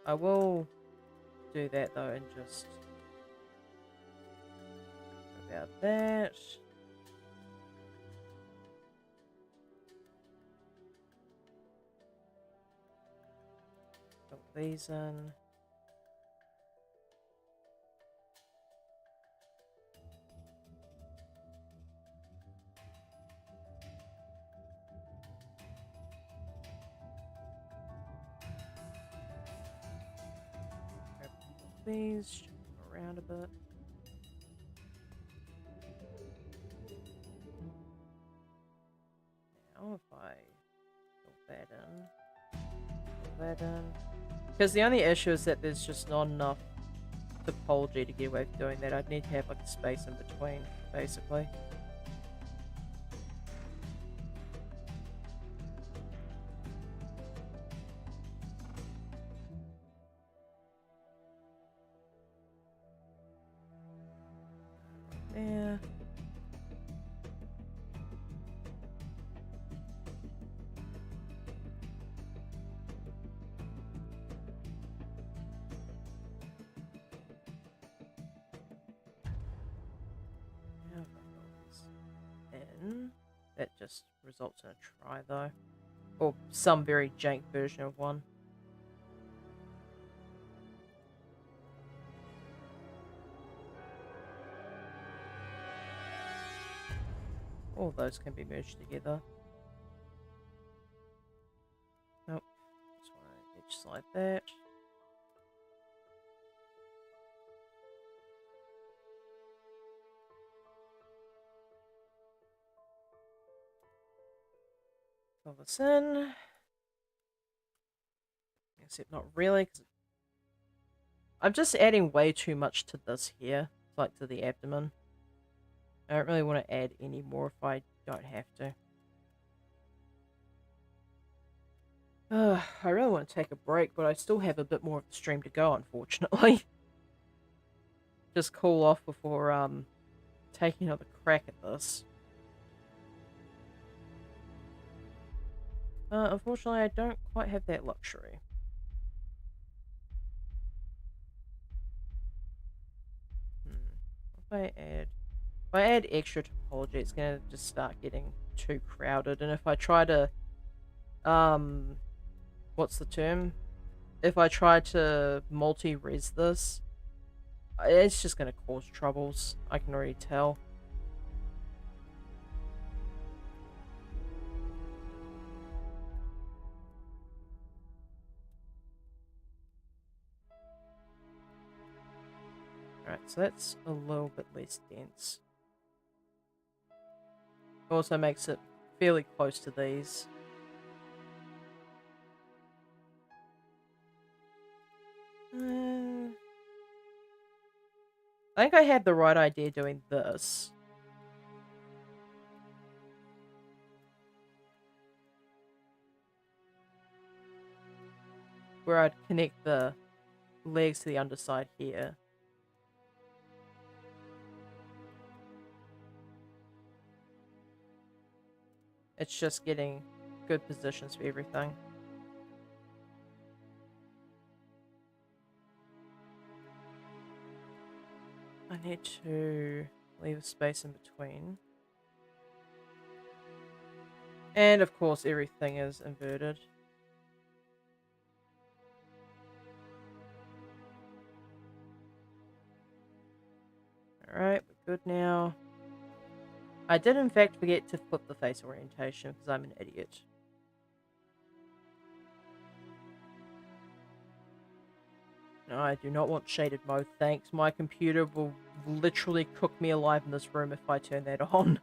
I will do that though and just about that. Fill these in. These, shift them around a bit. Now if I fill that in, because the only issue is that there's just not enough topology to get away from doing that. I'd need to have like a space in between, basically. There. That just results in a try, though. Or some very jank version of one. All those can be merged together. Nope. Just want to edge slide that. Fill this in. Except not really, because I'm just adding way too much to this here, like to the abdomen. I don't really want to add any more if I don't have to. I really want to take a break, but I still have a bit more of the stream to go, unfortunately. Just cool off before taking another crack at this. Unfortunately, I don't quite have that luxury. If I add extra topology, it's gonna just start getting too crowded. And if I try to, what's the term? If I try to multi-res this, it's just gonna cause troubles. I can already tell. Alright, so that's a little bit less dense. Also makes it fairly close to these. I think I had the right idea doing this. Where I'd connect the legs to the underside here. It's just getting good positions for everything. I need to leave a space in between. And of course everything is inverted. Alright, we're good now. I did in fact forget to flip the face orientation because I'm an idiot. No, I do not want shaded mode, thanks. My computer will literally cook me alive in this room if I turn that on.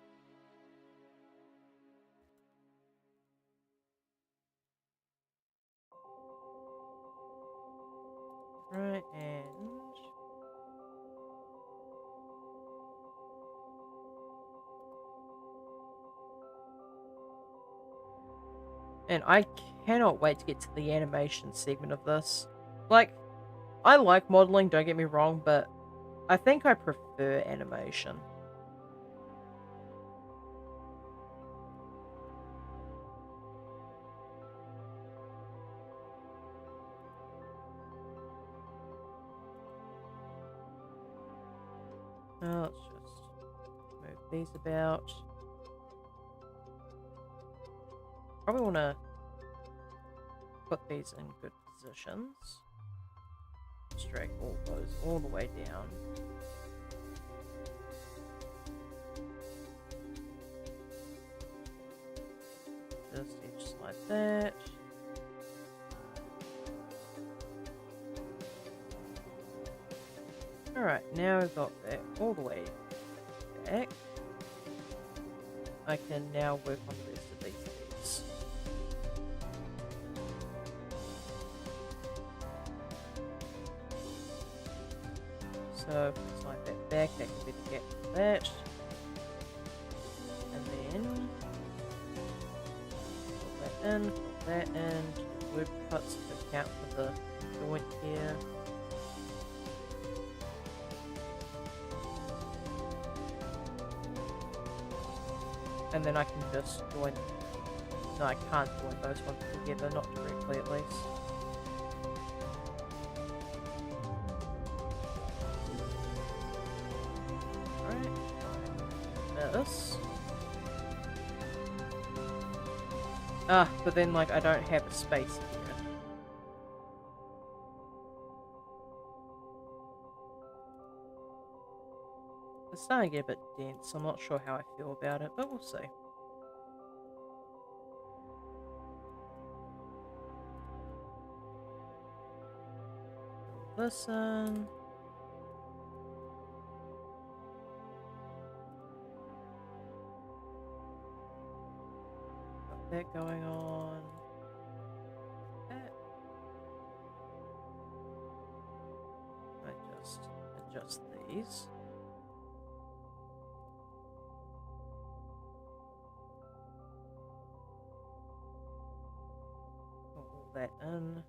Right, and... And I cannot wait to get to the animation segment of this. Like, I like modeling, don't get me wrong, but I think I prefer animation. Let's just move these about. Probably want to put these in good positions. Just drag all those all the way down. Just edge slide that. Alright, now we've got that all the way back. I can now work on the rest of these things. So if we slide that back, that can be the gap for that. And then fill that in, fill that in, wood cuts to account for the joint here. And then I can just join, no I can't join those ones together, not directly at least. Alright, this. Ah, but then, like, I don't have a space here. It's starting to get a bit dense. I'm not sure how I feel about it, but we'll see. Listen. Got that going on. That. I just adjust these. Put all that in.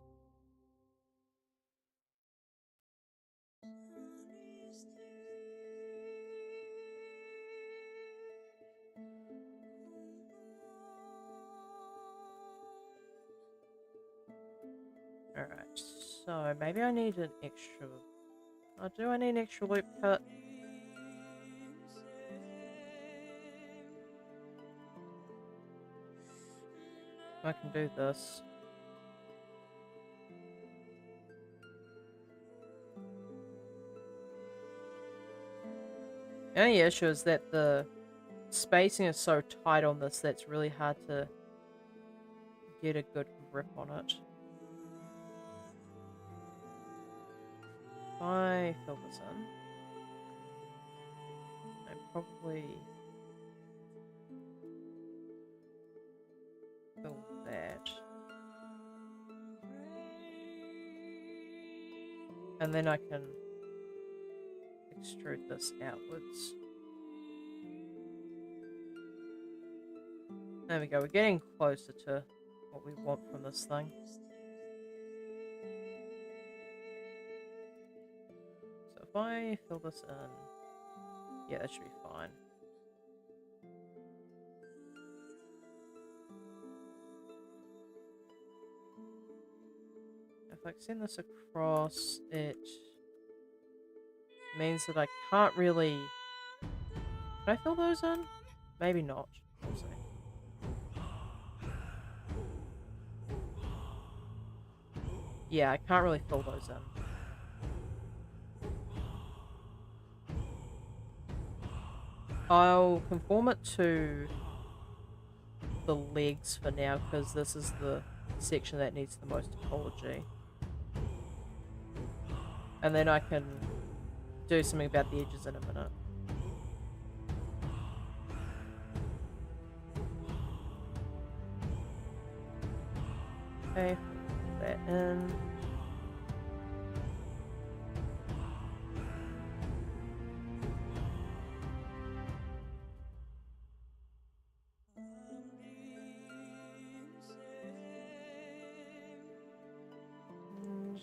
Alright, so maybe I need an extra... Oh, do I need an extra loop cut? I can do this. The only issue is that the spacing is so tight on this that it's really hard to get a good grip on it. If I fill this in, I probably fill that. And then I can extrude this outwards. There we go, we're getting closer to what we want from this thing. So if I fill this in, yeah, that should be fine. If I extend this across, it means that I can't really... Can I fill those in? Maybe not. We'll see. Yeah, I can't really fill those in. I'll conform it to the legs for now, because this is the section that needs the most topology. And then I can do something about the edges in a minute. Okay, put that in. And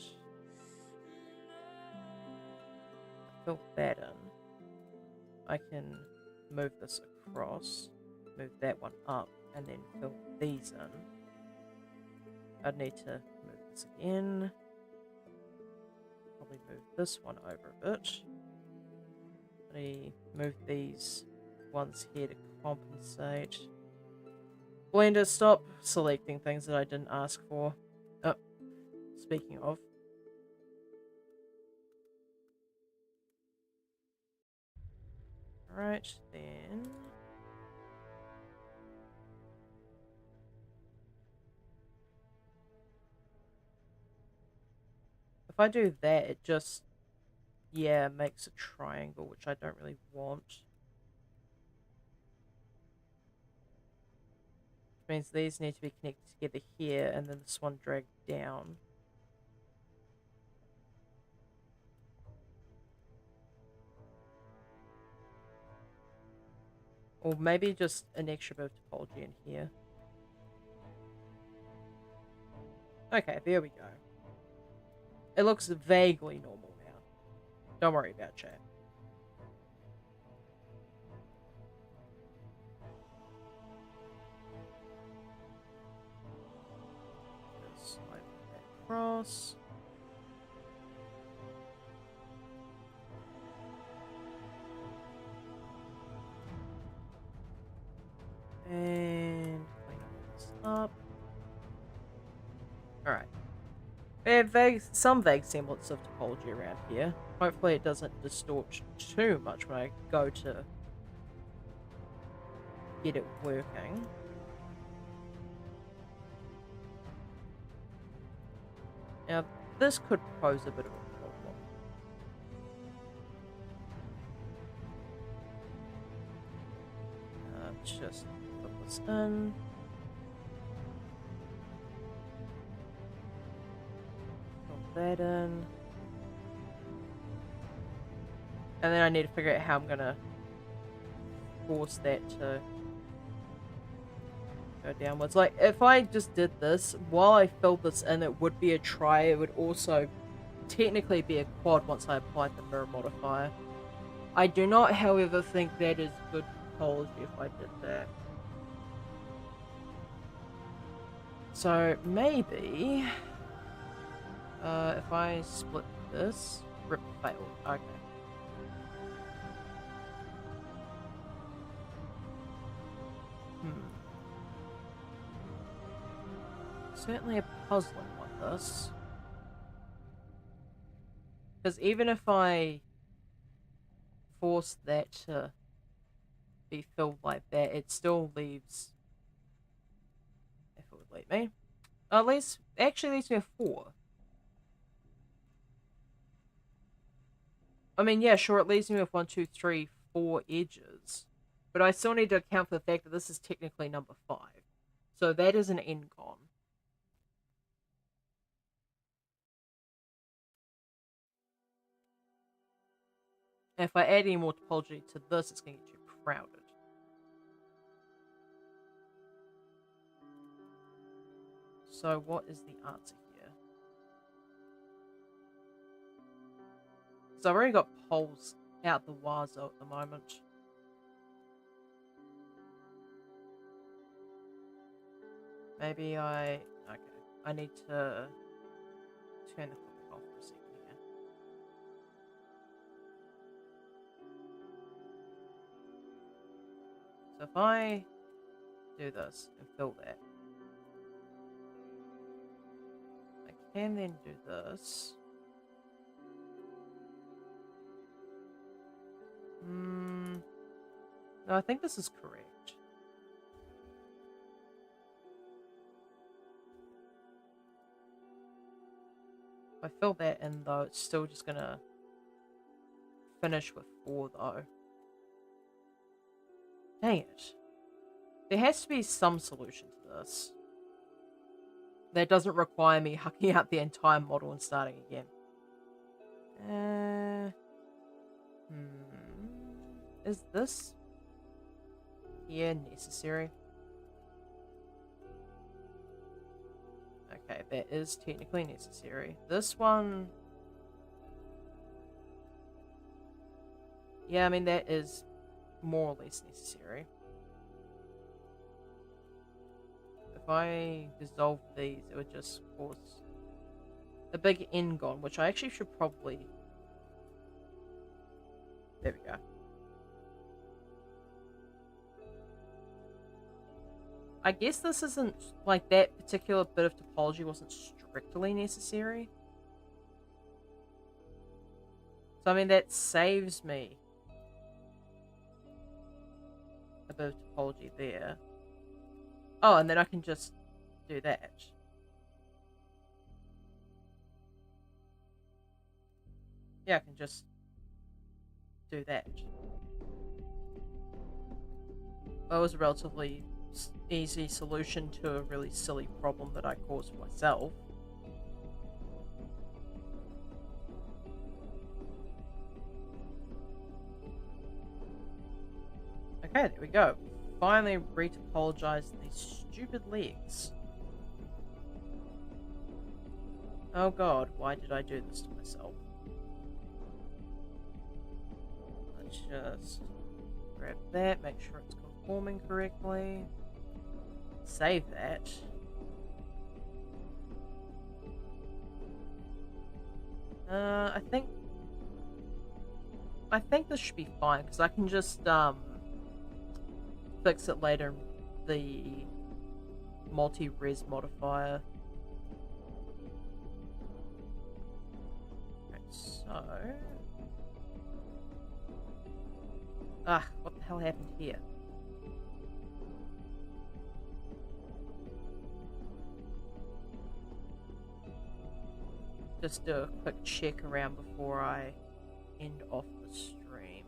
fill that in. I can move this across, move that one up, and then fill these in. I'd need to move this again. Probably move this one over a bit. Move these ones here to compensate. Blender, stop selecting things that I didn't ask for. Oh, speaking of. Right, then... If I do that, it just, yeah, makes a triangle, which I don't really want. Which means these need to be connected together here, and then this one dragged down. Or maybe just an extra bit of topology in here. Okay, there we go. It looks vaguely normal now. Don't worry about chat. Just slide that across. And clean all this up. We have some vague semblance of topology around here. Hopefully it doesn't distort too much when I go to get it working. Now, this could pose a bit of a problem. Just put this in. Put that in. And then I need to figure out how I'm gonna force that to go downwards. Like, if I just did this, while I filled this in, it would be a try. It would also technically be a quad once I applied the mirror modifier. I do not, however, think that is good topology if I did that. So, maybe... if I split this... Rip failed. Okay. Certainly a puzzling one, this. Because even if I force that to be filled like that, it still leaves... If it would let me. At least, actually leaves me a 4. I mean, yeah, sure, it leaves me with 1, 2, 3, 4 edges. But I still need to account for the fact that this is technically number 5. So that is an n gone. If I add any more topology to this, it's going to get too crowded. So what is the answer here? So I've already got poles out the wazoo at the moment. Maybe okay, I need to turn the clock off for a second here. So if I do this and fill that, I can then do this. No, I think this is correct. If I fill that in though, it's still just gonna finish with 4 though. Dang it. There has to be some solution to this that doesn't require me hucking out the entire model and starting again. Is this here necessary? Okay, that is technically necessary. This one... Yeah, I mean, that is more or less necessary. If I dissolve these, it would just cause a big n gone, which I actually should probably... There we go. I guess this isn't, like, that particular bit of topology wasn't strictly necessary. So, I mean, that saves me a bit of topology there. Oh, and then I can just do that. Yeah, I can just do that. That was a relatively easy solution to a really silly problem that I caused myself. Okay, there we go. Finally retopologized these stupid legs. Oh god, why did I do this to myself? Let's just grab that, make sure it's conforming correctly. Save that. I think this should be fine, because I can just, fix it later in the multi-res modifier. So... Ah, what the hell happened here? Just do a quick check around before I end off the stream.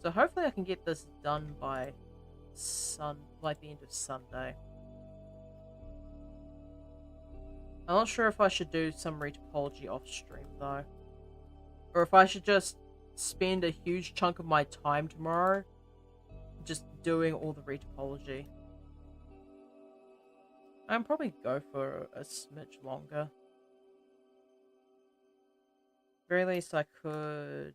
So hopefully I can get this done by like the end of Sunday. I'm not sure if I should do some retopology off stream though. Or if I should just spend a huge chunk of my time tomorrow just doing all the retopology. I'll probably go for a smidge longer. Very least I could...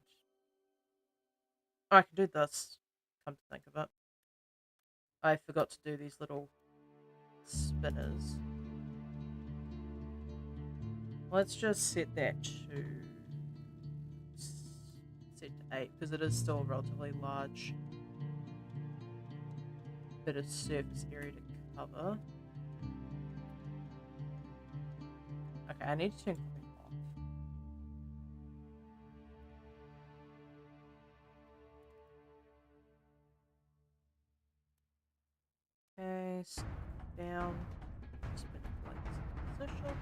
Oh, I could do this, come to think of it. I forgot to do these little spinners. Let's just set that to... set to 8, because it is still a relatively large bit of surface area to cover. Okay, I need to turn something off. Okay, step down, spin it like this position.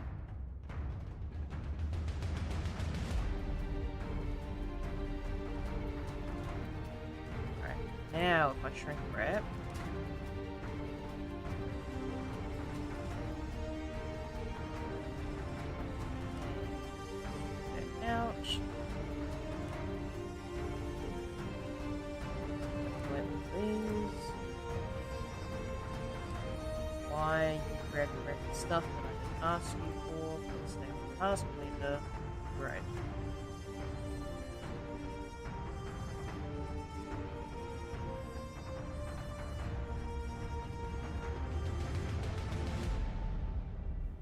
Alright, now if I shrink wrap, back out. Why you grab the random stuff that I didn't ask you for? Please stay on the task leader. Great.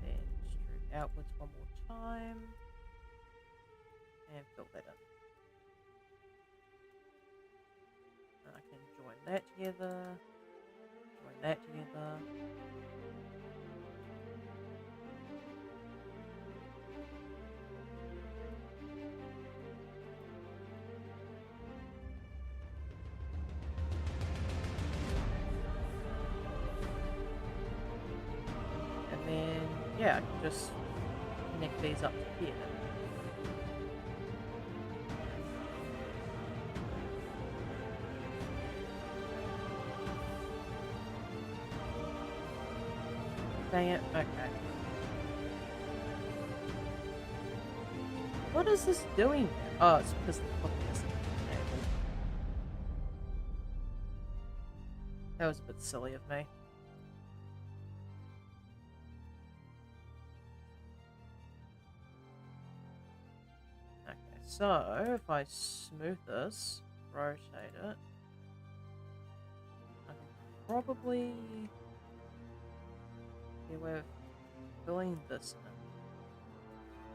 Then extrude outwards one more time. And fill that in. And I can join that together. Join that together. And then, yeah, I can just connect these up to here. Dang it, okay. What is this doing? Oh, it's because the clock isn't enabled. That was a bit silly of me. Okay, so if I smooth this, rotate it, I can probably get away with filling this in.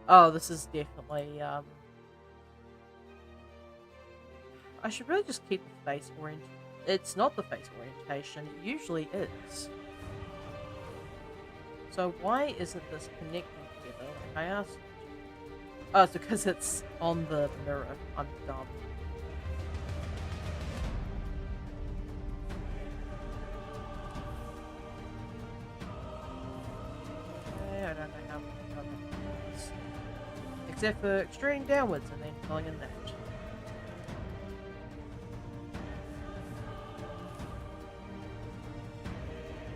Oh, this is definitely, I should really just keep the face orientation. It's not the face orientation, it usually is. So why isn't this connecting together like I asked it to? Oh, it's because it's on the mirror. I'm dumb. Okay, I don't know how to do this. Except for extruding downwards and then filling in that.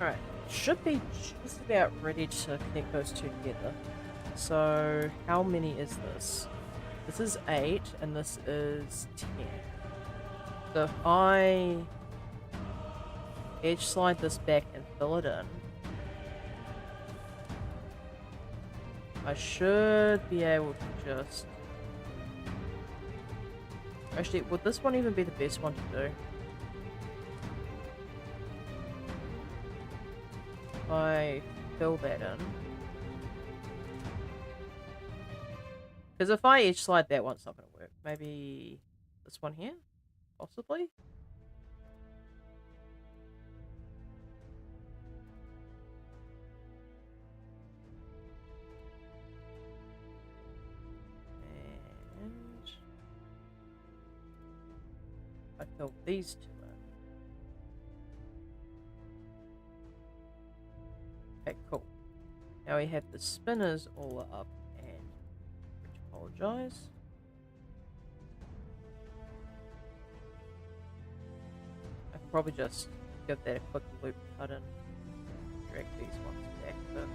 Alright, should be just about ready to connect those two together. So, how many is this? This is 8, and this is 10. So if I edge slide this back and fill it in, I should be able to just... Actually, would this one even be the best one to do? If I fill that in. Because if I edge slide that one, it's not going to work. Maybe this one here? Possibly? fill these two in. Okay, cool. Now we have the spinners all up and apologize. I can probably just give that a quick loop cut and drag these ones back a bit.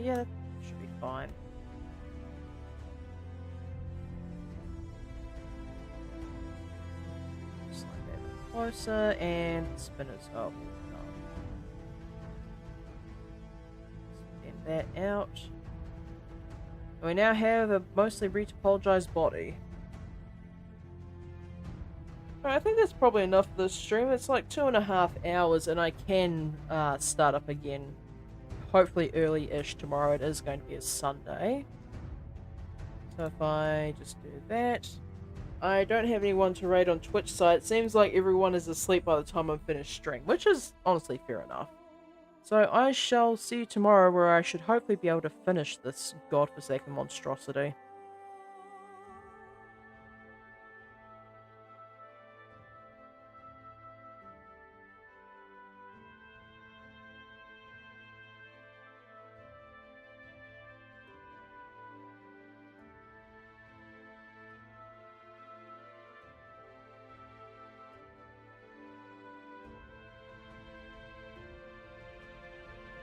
Yeah, that should be fine. Slide that a bit closer, and the spinners are all done. Stand that out. And we now have a mostly retopologized body. Alright, I think that's probably enough for this stream. It's like 2.5 hours, and I can start up again hopefully early-ish tomorrow. It is going to be a Sunday. So if I just do that. I don't have anyone to raid on Twitch, so it seems like everyone is asleep by the time I'm finished stream, which is honestly fair enough. So I shall see you tomorrow, where I should hopefully be able to finish this godforsaken monstrosity.